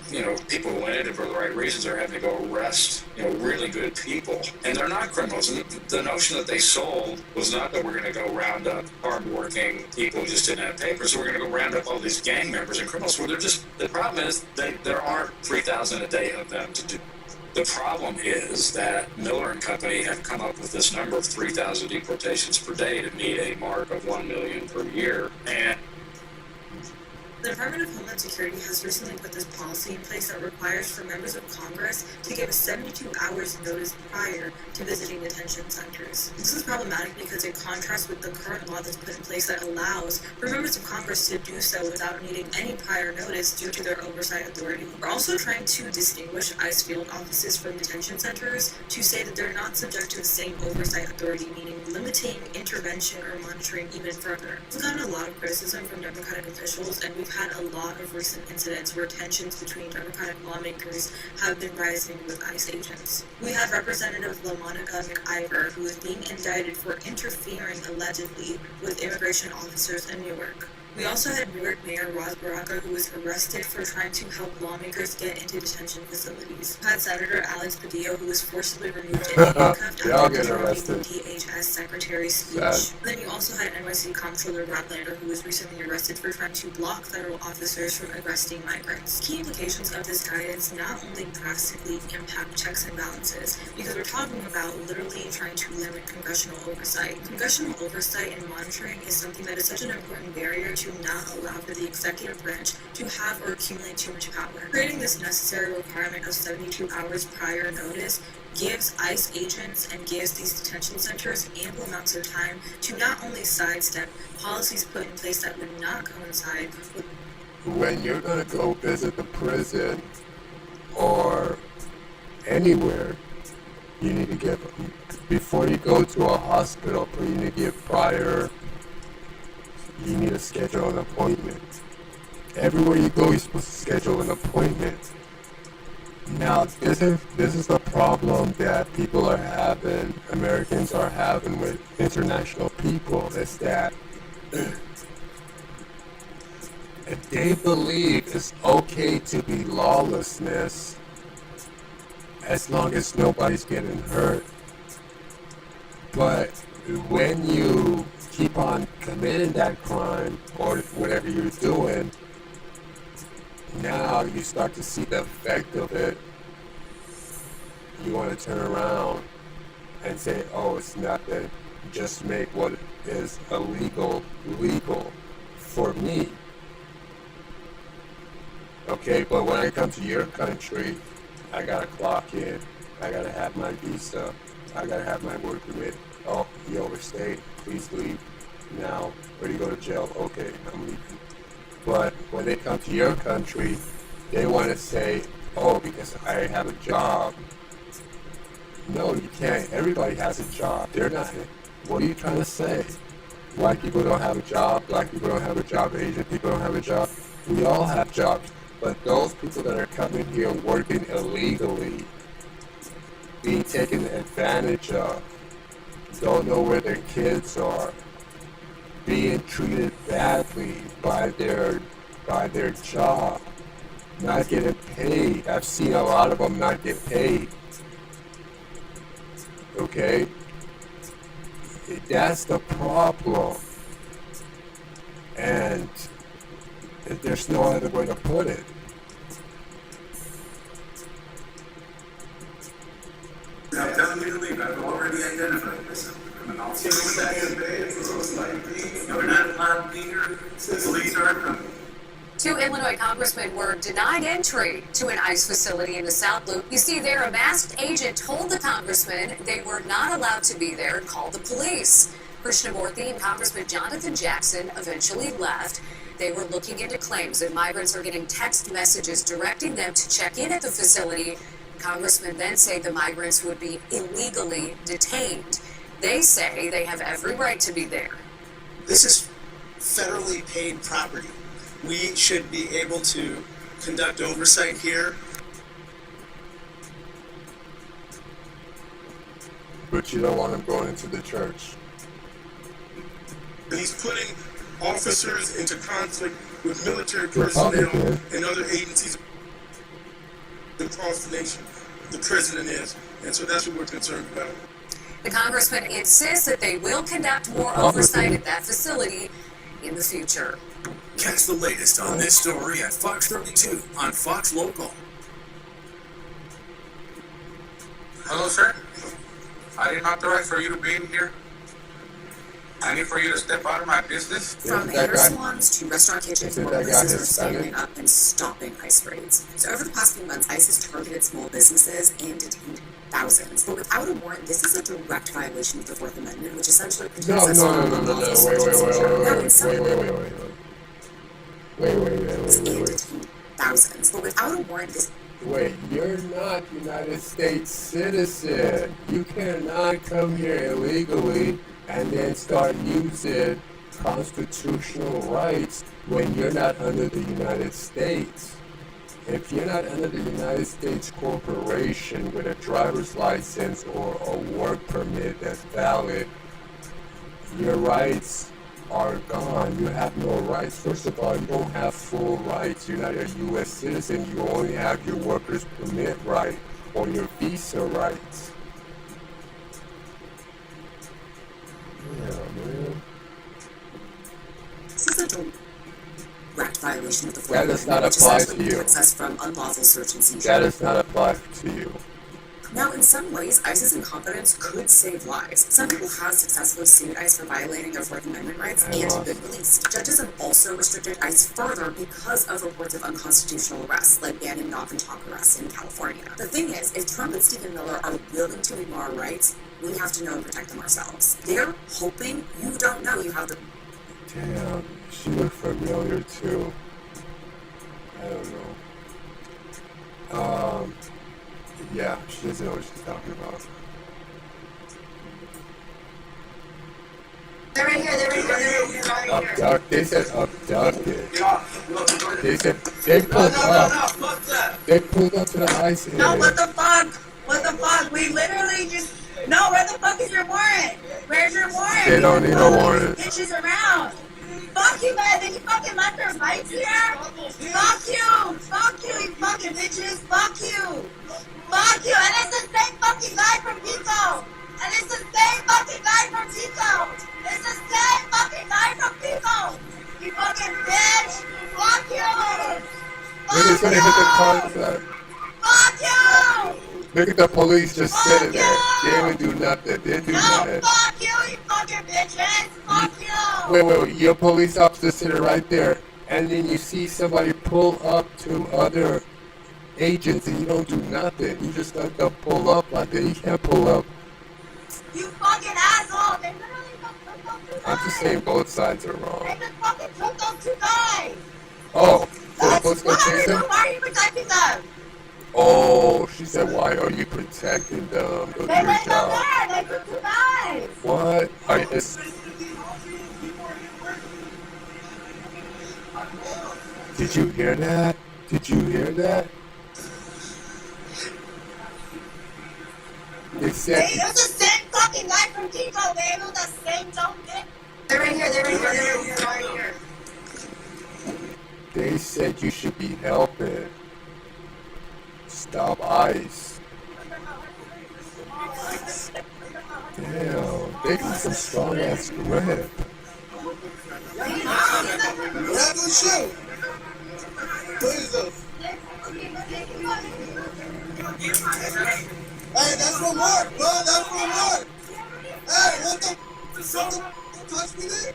people who went in for the right reasons are having to go arrest, really good people. And they're not criminals. And the notion that they sold was not that we're going to go round up hardworking people who just didn't have papers. So we're going to go round up all these gang members and criminals. Well, the problem is there aren't 3,000 a day of them to do. The problem is that Miller and Company have come up with this number of 3,000 deportations per day to meet a mark of 1 million per year. And the Department of Homeland Security has recently put this policy in place that requires for members of Congress to give 72 hours notice prior to visiting detention centers. This is problematic because it contrasts with the current law that's put in place that allows for members of Congress to do so without needing any prior notice due to their oversight authority. We're also trying to distinguish ICE field offices from detention centers to say that they're not subject to the same oversight authority, meaning limiting intervention or monitoring even further. We've gotten a lot of criticism from Democratic officials, and we've had a lot of recent incidents where tensions between Democratic lawmakers have been rising with ICE agents. We have Representative LaMonica McIver, who is being indicted for interfering allegedly with immigration officers in Newark. We also had Newark Mayor Roz Baraka, who was arrested for trying to help lawmakers get into detention facilities. We had Senator Alex Padilla, who was forcibly removed and handcuffed after the DHS Secretary's speech. Then you also had NYC Comptroller Rob Lander, who was recently arrested for trying to block federal officers from arresting migrants. Key implications of this guidance not only drastically impact checks and balances, because we're talking about literally trying to limit congressional oversight. Congressional oversight and monitoring is something that is such an important barrier to not allow for the executive branch to have or accumulate too much power. Creating this necessary requirement of 72 hours prior notice gives ICE agents and gives these detention centers ample amounts of time to not only sidestep policies put in place that would not coincide with... When you're going to go visit the prison or anywhere, you need to give, before you go to a hospital, you need to give prior. You need to schedule an appointment. Everywhere you go, you're supposed to schedule an appointment. Now, this is the problem that people are having, Americans are having with international people, is that they believe it's okay to be lawlessness as long as nobody's getting hurt. But when you keep on committing that crime or whatever you're doing, now you start to see the effect of it. You want to turn around and say, oh, it's nothing. Just make what is illegal legal for me. Okay, but when I come to your country, I gotta clock in. I gotta have my visa. I gotta have my work permit. Oh, you overstayed. Please leave now. Or you go to jail. Okay, I'm leaving. But when they come to your country, they want to say, oh, because I have a job. No, you can't. Everybody has a job. They're not. What are you trying to say? White people don't have a job. Black people don't have a job. Asian people don't have a job. We all have jobs. But those people that are coming here working illegally, being taken advantage of, don't know where their kids are, being treated badly by their job, not getting paid. I've seen a lot of them not get paid. Okay? That's the problem. And there's no other way to put it. Now tell me to leave. I've already identified myself. And I'll sit with that in bed. You're not allowed to be here. Police are coming. 2 Illinois congressmen were denied entry to an ICE facility in the South Loop. You see, their masked agent told the congressmen they were not allowed to be there and called the police. Krishnamurthy and Congressman Jonathan Jackson eventually left. They were looking into claims that migrants are getting text messages directing them to check in at the facility. Congressmen then say the migrants would be illegally detained. They say they have every right to be there. This is federally paid property. We should be able to conduct oversight here But you don't want them going into the church. And he's putting officers into conflict with military personnel and other agencies across the nation. The president is. And so that's what we're concerned about. The congressman insists that they will conduct more oversight at that facility in the future. Catch the latest on this story at Fox 32 on Fox Local. Hello, sir. I didn't authorize for you to be in here. I need for you to step out of my business. From hair salons to restaurant kitchens, more places are standing up and stopping ICE raids. So over the past few months, ICE has targeted small businesses and detained thousands. But without a warrant, this is a direct violation of the Fourth Amendment, which essentially protects us from unlawful search and seizure. Now, in some and detained thousands. But without a warrant, this... Wait, you're not United States citizen. You cannot come here illegally and then start using constitutional rights when you're not under the United States. If you're not under the United States corporation with a driver's license or a work permit that's valid, your rights are gone. You have no rights. First of all, you don't have full rights. You're not a U.S. citizen. You only have your worker's permit right or your visa rights. Yeah, man. This is a direct violation of the Fourth That does not Amendment, apply which to essentially you. protects us from unlawful search and seizure. That does not apply to you. Now, in some ways, ICE's incompetence could save lives. Some people have successfully sued ICE for violating their Fourth Amendment rights and been released. Judges have also restricted ICE further because of reports of unconstitutional arrests, like banning knock-and-talk arrests in California. The thing is, if Trump and Stephen Miller are willing to ignore our rights, we have to know and protect them ourselves. They're hoping you don't know you have the... Damn, she looked familiar too. I don't know. Yeah, she doesn't know what she's talking about. They're right here, they're right here, they're right here. Abduct, they said abducted. They said they pulled up. They pulled up to the ICE area. No, what the fuck? What the fuck? We literally just... No, where the fuck is your warrant? Where's your warrant? They don't need a warrant. Bitches around. Fuck you guys, and you fucking left your lights here? Fuck you! Fuck you, you fucking bitches! Fuck you! Fuck you! And it's the same fucking guy from Pico! And it's the same fucking guy from Pico! It's the same fucking guy from Pico! You fucking bitch! Fuck you! They're just gonna hit the car with that. Fuck you! Look at the police just sitting there. They didn't do nothing. They didn't do nothing. Fuck you, you fucking bitches! Fuck you! Wait. Your police officer sitting right there, and then you see somebody pull up to other agents, and you don't do nothing. You just let them pull up like that. You can't pull up. You fucking asshole! They literally took those two guys! I'm just saying both sides are wrong. They just fucking took those two guys! Oh, so the police gonna chase them? Why are you protecting them? Oh, she said, why are you protecting them? Go do They your went down job. there! They took two guys! What? Are you just... Did you hear that? Did you hear that? They said... Hey, it's the same fucking guy from Pico, baby, with the same dumb dick. They're right here, they're right here, they're right here. They said you should be helping. Stop ICE. Damn, they got some strong ass grip. What happened with you? What is this? Hey, that's from work, bro. That's from work. Hey, what the? Don't touch me there.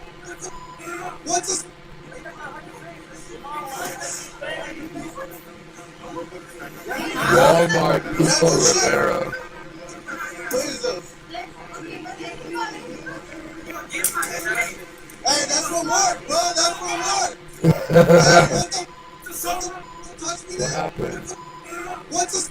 What's this? Walmart Pico Rivera. What is this? Hey, that's from work, bro. That's from work. Hey, what the? Don't touch me there. What happened? What's this?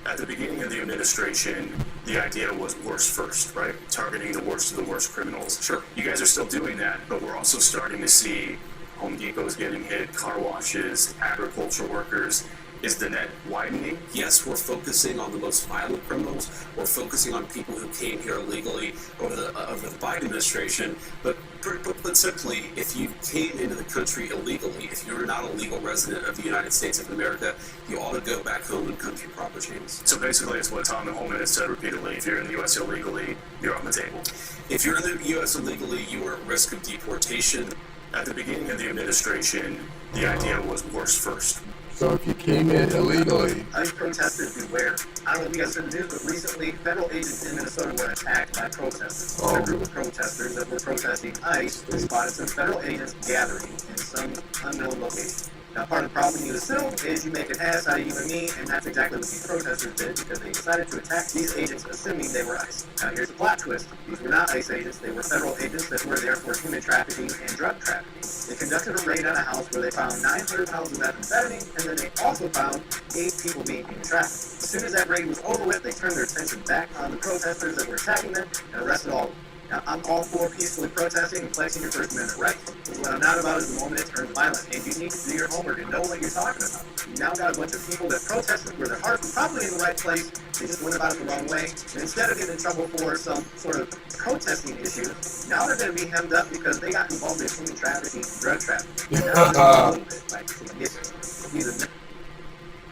At the beginning of the administration, the idea was worst first, right? Targeting the worst of the worst criminals. Sure, you guys are still doing that, but we're also starting to see Home Depot's getting hit, car washes, agriculture workers. Is the net widening? Yes, we're focusing on the most violent criminals. We're focusing on people who came here illegally over the Biden administration. But put simply, if you came into the country illegally, if you're not a legal resident of the United States of America, you ought to go back home and come through proper channels. So basically, it's what Tom Holman has said repeatedly. If you're in the U.S. illegally, you're on the table. If you're in the U.S. illegally, you are at risk of deportation. At the beginning of the administration, the idea was worse first. So if you came in illegally, ICE protesters beware. I don't know if you guys heard the news, but recently federal agents in Minnesota were attacked by protesters. A group of protesters that were protesting ICE spotted some federal agents gathering in some unknown location. Now, part of the problem you assume is you make an ass out of you and me, and that's exactly what these protesters did because they decided to attack these agents assuming they were ICE. Now, here's the plot twist. These were not ICE agents. They were federal agents that were there for human trafficking and drug trafficking. They conducted a raid on a house where they found 900 pounds of methamphetamine, and then they also found 8 people being human trafficked. As soon as that raid was over with, they turned their attention back on the protesters that were attacking them and arrested all of them. Now, I'm all for peacefully protesting and flexing your First Amendment rights. But what I'm not about is the moment it turns violent. And you need to do your homework and know what you're talking about. You now got a bunch of people that protested where their hearts were probably in the right place. They just went about it the wrong way. And instead of getting in trouble for some sort of protesting issue, now they're going to be hemmed up because they got involved in human trafficking and drug trafficking.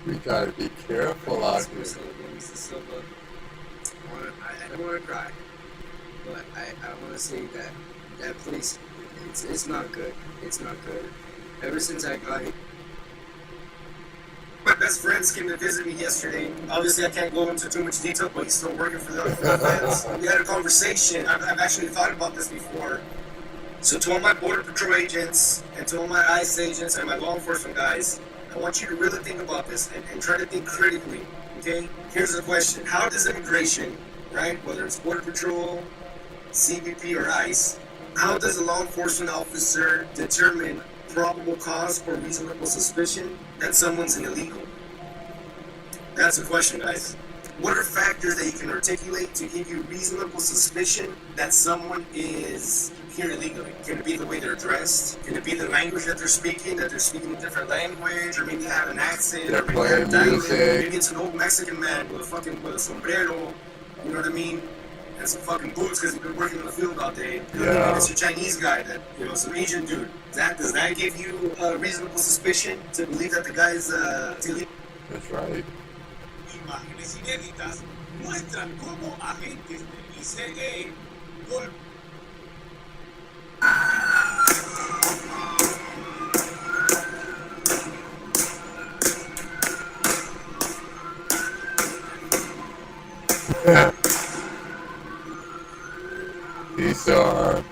We gotta be careful out here. I don't want to cry. But I want to say that place, it's not good. It's not good. Ever since I got here. My best friends came to visit me yesterday. Obviously, I can't go into too much detail, but he's still working for the feds. We had a conversation. I've actually thought about this before. So to all my Border Patrol agents, and to all my ICE agents, and my law enforcement guys, I want you to really think about this and try to think critically, okay? Here's the question. How does immigration, right, whether it's Border Patrol, CBP or ICE, how does a law enforcement officer determine probable cause or reasonable suspicion that someone's illegal? That's the question, guys. What are factors that you can articulate to give you reasonable suspicion that someone is here illegally? Can it be the way they're dressed? Can it be the language that they're speaking a different language? Or maybe they have an accent? They're or maybe playing they're music. Maybe it's an old Mexican man with a sombrero, you know what I mean? And some fucking boots because he's been working in the field all day. You know what I mean? It's a Chinese guy that, some Asian dude. Does that give you a reasonable suspicion to believe that the guy's illegal? That's right. Imágenes inéditas muestran cómo agentes del ICE These are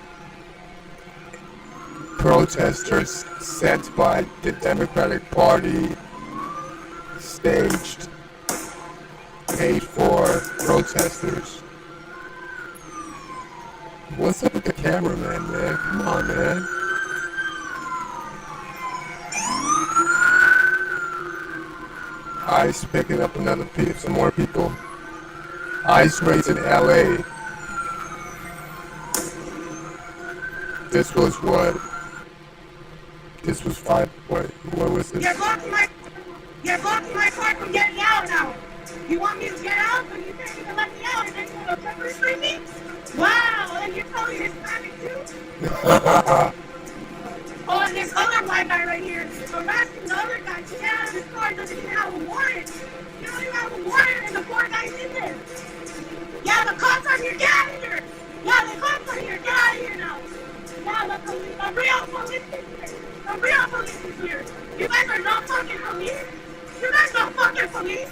protesters sent by the Democratic Party, staged, paid for protesters. What's up with the cameraman, man? Come on, man. ICE picking up some more people. ICE raids in LA. This was what? This was what was this? You're blocking my car from getting out now. You want me to get out, but you can't even let me out, and then you want to pepper spray me? Wow, and you're calling Hispanic too? Oh, and this other white guy right here is harassing the other guy. Yeah, this car doesn't even have a warrant. You don't even have a warrant, and the poor guy's in there. Yeah, the cops are here. Get out of here. Yeah, the cops are here. Get out of here now. Yeah, the real police is here. The real police is here. You guys are not fucking police. You guys are fucking police.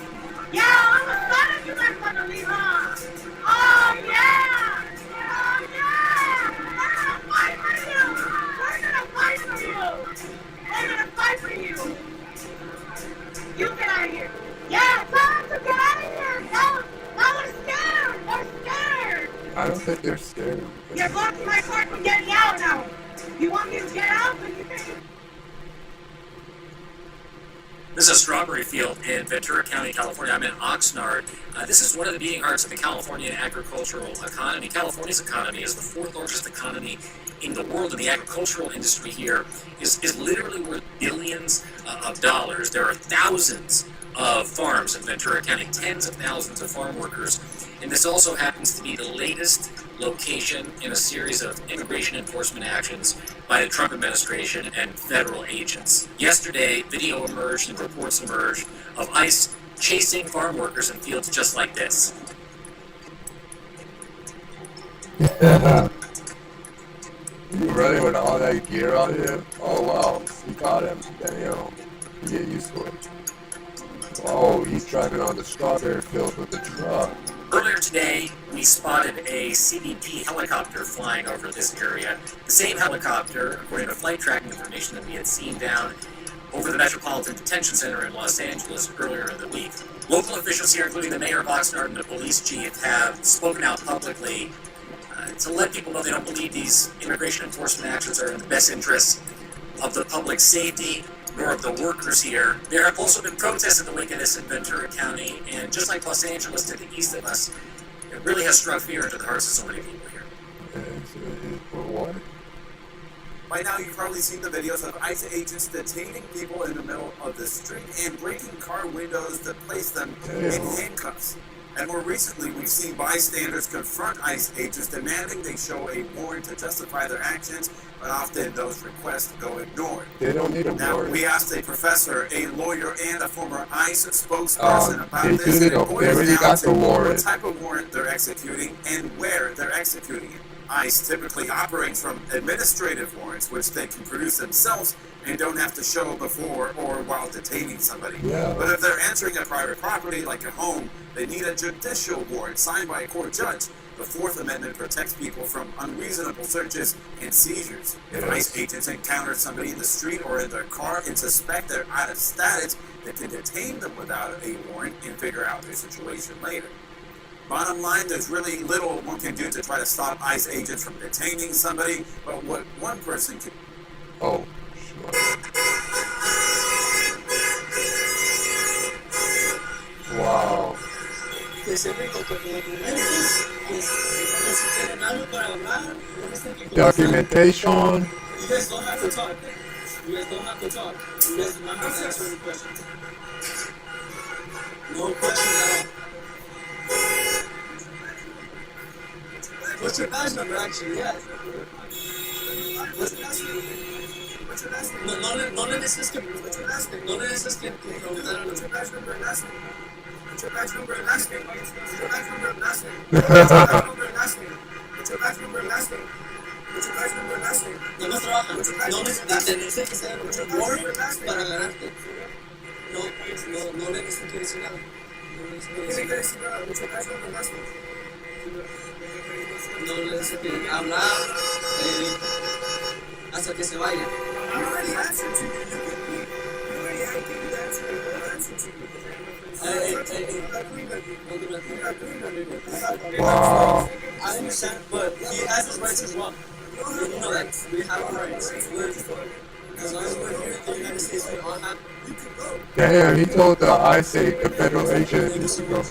Yeah, all of a sudden you guys want to leave, huh? Oh, yeah. Oh, yeah. We're gonna fight for you. We're gonna fight for you. You get out of here. Yeah, tell them to get out of here. Now they're scared. They're scared. I don't think they're scared. You're blocking my car from getting out now. You want me to get out, but you can't. This is a strawberry field in Ventura County, California. I'm in Oxnard. This is one of the beating hearts of the California agricultural economy. California's economy is the fourth largest economy in the world, and the agricultural industry here is literally worth billions of dollars. There are thousands of farms in Ventura County, tens of thousands of farm workers, and this also happens to be the latest location in a series of immigration enforcement actions by the Trump administration and federal agents. Yesterday, video emerged and reports emerged of ICE chasing farm workers in fields just like this. You running with all that gear on you? Oh wow, you caught him. Damn. You get used to it. Oh, he's driving on the strawberry field with the truck. Earlier today, we spotted a CBP helicopter flying over this area. The same helicopter, according to flight tracking information that we had seen down over the Metropolitan Detention Center in Los Angeles earlier in the week. Local officials here, including the mayor of Oxnard and the police chief, have spoken out publicly to let people know they don't believe these immigration enforcement actions are in the best interests of the public safety nor of the workers here. There have also been protests in the wake of this in Ventura County, and just like Los Angeles to the east of us, it really has struck fear into the hearts of so many people here. For what? By now, you've probably seen the videos of ICE agents detaining people in the middle of the street and breaking car windows to place them in handcuffs. And more recently, we've seen bystanders confront ICE agents demanding they show a warrant to justify their actions, but often those requests go ignored. They don't need a Now, warrant. we asked a professor, a lawyer, and a former ICE spokesperson about they this, do and need it a- boils they already down got to the warrant. what type of warrant they're executing and where they're executing it. ICE typically operates from administrative warrants, which they can produce themselves and don't have to show before or while detaining somebody. Yeah. But if they're entering a private property like a home, they need a judicial warrant signed by a court judge. The Fourth Amendment protects people from unreasonable searches and seizures. If ICE agents encounter somebody in the street or in their car and suspect they're out of status, they can detain them without a warrant and figure out their situation later. Bottom line, there's really little one can do to try to stop ICE agents from detaining somebody, but what one person can... Oh, wow. Documentation. You guys don't have to talk. You guys don't have to talk. You guys do not have to answer any questions. No questions at all. What's your badge number, actually? Yeah. What's your last name? What's your last name? No le dices que... What's your last name? No le dices que... What's your badge number and last name? What's your badge number and last name? What's your badge number and last name? What's your badge number and last name? What's your badge number and last name? What's your badge number and last name? No más trabaja. No necesitas que sea un warrant para agarrarte. No le dices que decir nada. No le dices que decir nada. What's your badge number and last name? No le dices que hablar hasta que se vaya. I already answered you. You already gave the answer. I answered you. Wow. I understand, but he has his rights as well. You know that we have our rights. As long as we're here in the United States, we all have. You can go. Damn, he told the ICE, the federal agent, he should go.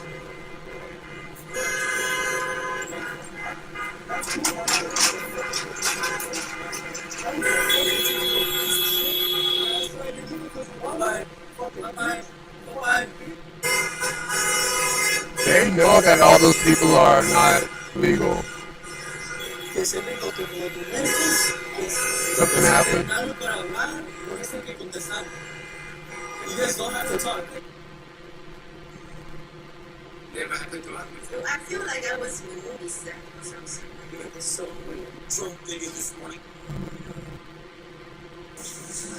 They know that all those people are not legal. Something happened. You guys don't have to talk. I feel like I was in a movie set or something. So when Trump did it this morning,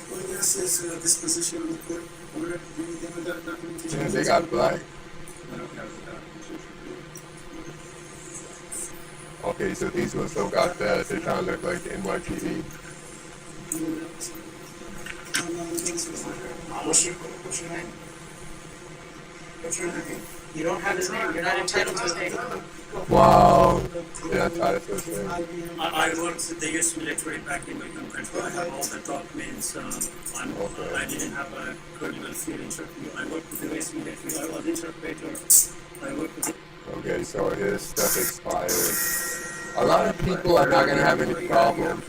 what did I say? This position on the court, where they haven't got documentation. Yeah, they got black. Okay, so these ones don't got that. They're trying to look like the NYPD. What's your name? What's your name? You don't have his name. You're not entitled to his name. Wow. Yeah, I tried to say. I worked the U.S. military back in my country. I have all the documents. I didn't have a criminal field interview. I worked with the U.S. military. I was interpreter. I worked with. Okay, so his stuff expired. A lot of people are not going to have any problem.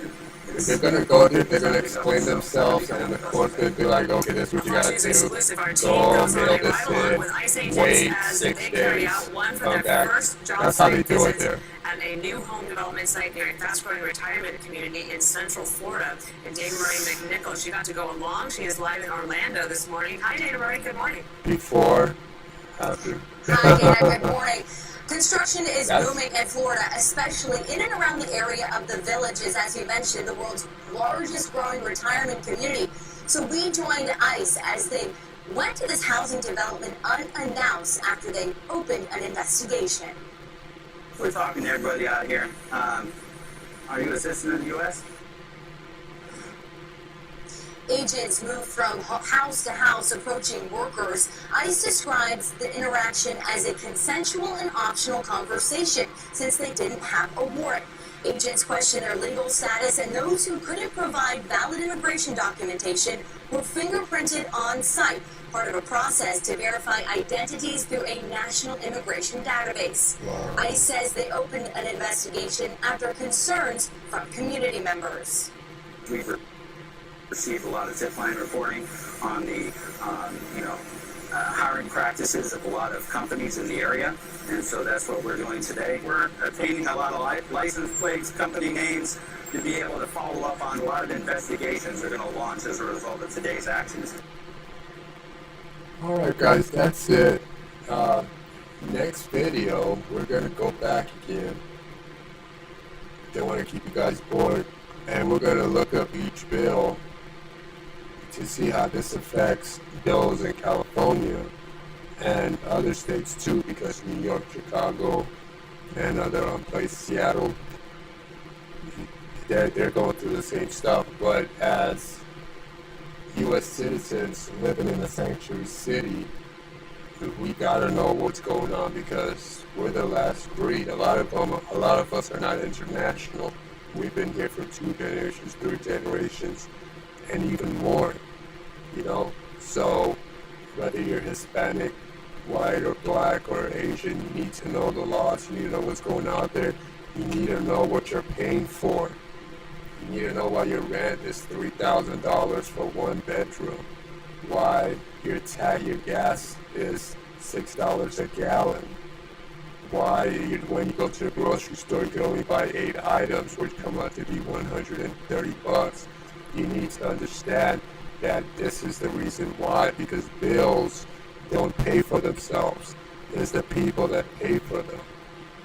If they're going to go there, they're going to explain themselves, and the court's going to be like, okay, this is what you got to do. Go, mail this in, wait 6 days, come back. That's how they do it there. At a new home development site near a fast-growing retirement community in Central Florida. And Dana Marie McNichol, she got to go along. She is live in Orlando this morning. Hi, Dana Marie. Good morning. Before, after. Hi, Dana. Good morning. Construction is booming in Florida, especially in and around the area of the Villages, as you mentioned, the world's largest growing retirement community. So we joined ICE as they went to this housing development unannounced after they opened an investigation. We're talking to everybody out here. Are you a citizen of the U.S.? Agents moved from house to house approaching workers. ICE describes the interaction as a consensual and optional conversation since they didn't have a warrant. Agents questioned their legal status, and those who couldn't provide valid immigration documentation were fingerprinted on site, part of a process to verify identities through a national immigration database. Wow. ICE says they opened an investigation after concerns from community members. We've received a lot of tip line reporting on the, hiring practices of a lot of companies in the area, and so that's what we're doing today. We're obtaining a lot of license plates, company names, to be able to follow up on a lot of investigations that are going to launch as a result of today's actions. Alright guys, that's it. Next video, we're going to go back again. Don't want to keep you guys bored. And we're going to look up each bill to see how this affects bills in California and other states too, because New York, Chicago, and other places, Seattle, they're going through the same stuff. But as U.S. citizens living in a sanctuary city, we gotta know what's going on, because we're the last breed. A lot of us are not international. We've been here for 2 generations, 3 generations, and even more, So whether you're Hispanic, white or black or Asian, you need to know the laws. You need to know what's going on there. You need to know what you're paying for. You need to know why your rent is $3,000 for 1 bedroom. Why your gas is $6 a gallon. Why when you go to the grocery store, you can only buy 8 items, which come out to be $130. You need to understand that this is the reason why, because bills don't pay for themselves. It's the people that pay for them.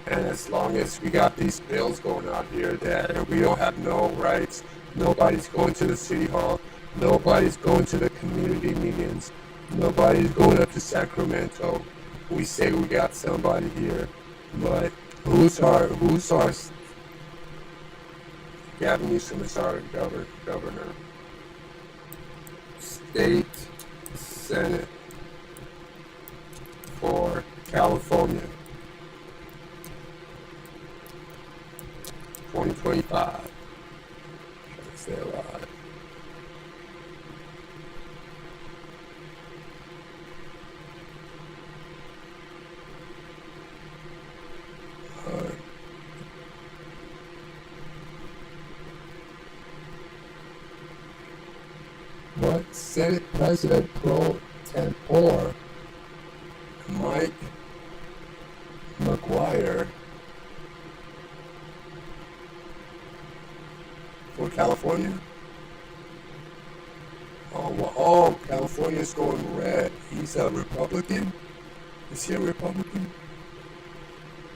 And as long as we got these bills going out here that we don't have no rights, nobody's going to the city hall, nobody's going to the community meetings, nobody's going up to Sacramento. We say we got somebody here, but who's our Gavin Newsom is our governor. State Senate for California, 2025. Let's say a lot. What Senate President pro tempore Mike McGuire for California? Oh, California's going red. He's a Republican? Is he a Republican?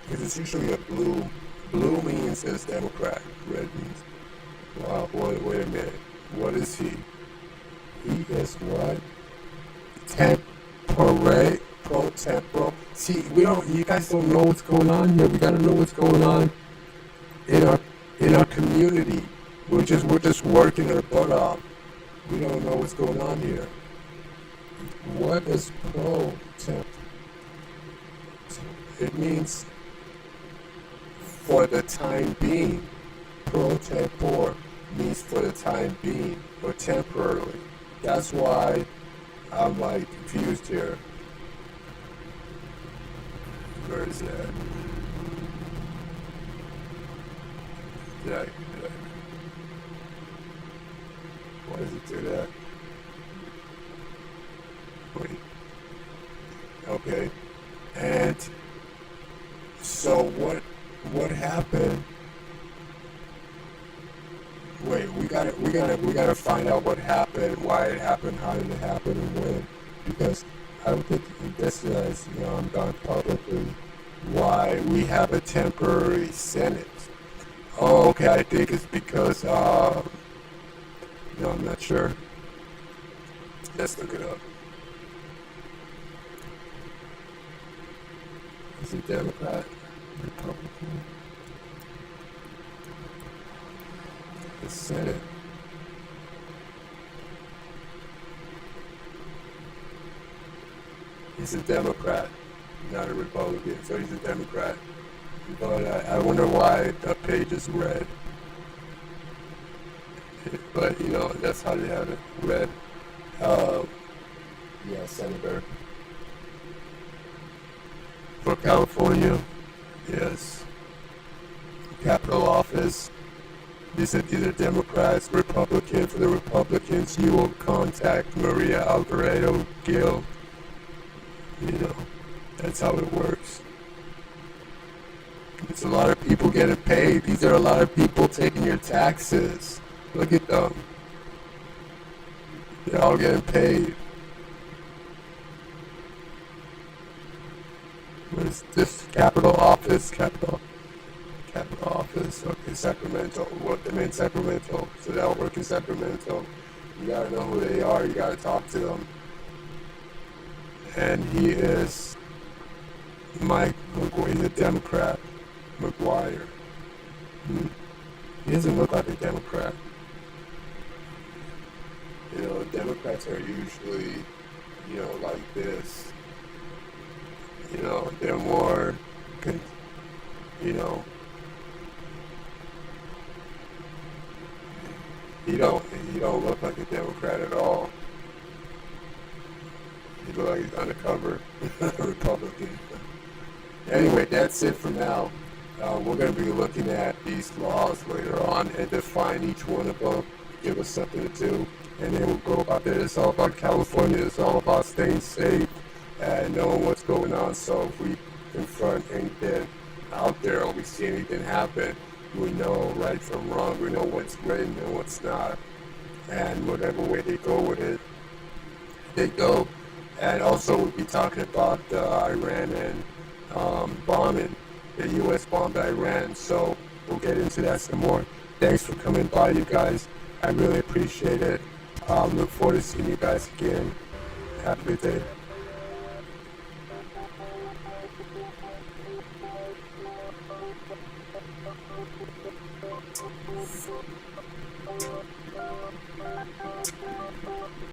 Because it's usually a blue. Blue means it's Democrat. Red means... Wow, boy, wait a minute. What is he? He is what? Pro tempore. See, you guys don't know what's going on here. We gotta know what's going on in our community. We're just working our butt off. We don't know what's going on here. What is pro temp? It means for the time being. Pro tempore means for the time being or temporarily. That's why I'm like confused here. Where is that? Why does it do that? Wait. Okay. And so what happened? Wait, we gotta find out what happened, why it happened, how did it happen, and when. Because I don't think this is, done publicly, why we have a temporary Senate. Oh, okay, I think it's because, I'm not sure. Let's look it up. Is it Democrat? Republican? The Senate. He's a Democrat, not a Republican, so he's a Democrat. But I wonder why the page is red. But, that's how they have it, red. Yeah, Senator. For California, yes. Capitol office. These are Democrats, Republican. For the Republicans, you will contact Maria Alvarado Gil. That's how it works. It's a lot of people getting paid. These are a lot of people taking your taxes. Look at them. They're all getting paid. What is this? Capitol office. Capitol office. Okay, Sacramento. What they mean Sacramento. So they'll work in Sacramento. You gotta know who they are. You gotta talk to them. And he is Mike McGuire. He's a Democrat. McGuire. He doesn't look like a Democrat. Democrats are usually, like this. They're more, he don't look like a Democrat at all. He look like he's undercover Republican. Anyway, that's it for now. We're going to be looking at these laws later on and define each one of them, give us something to do, and then we'll go about that. It's all about California. It's all about staying safe and knowing what's going on. So if we confront anything out there or we see anything happen, we know right from wrong. We know what's written and what's not. And whatever way they go with it, they go. And also we'll be talking about Iran and bombing. The U.S. bombed Iran. So we'll get into that some more. Thanks for coming by, you guys. I really appreciate it. Look forward to seeing you guys again. Have a good day.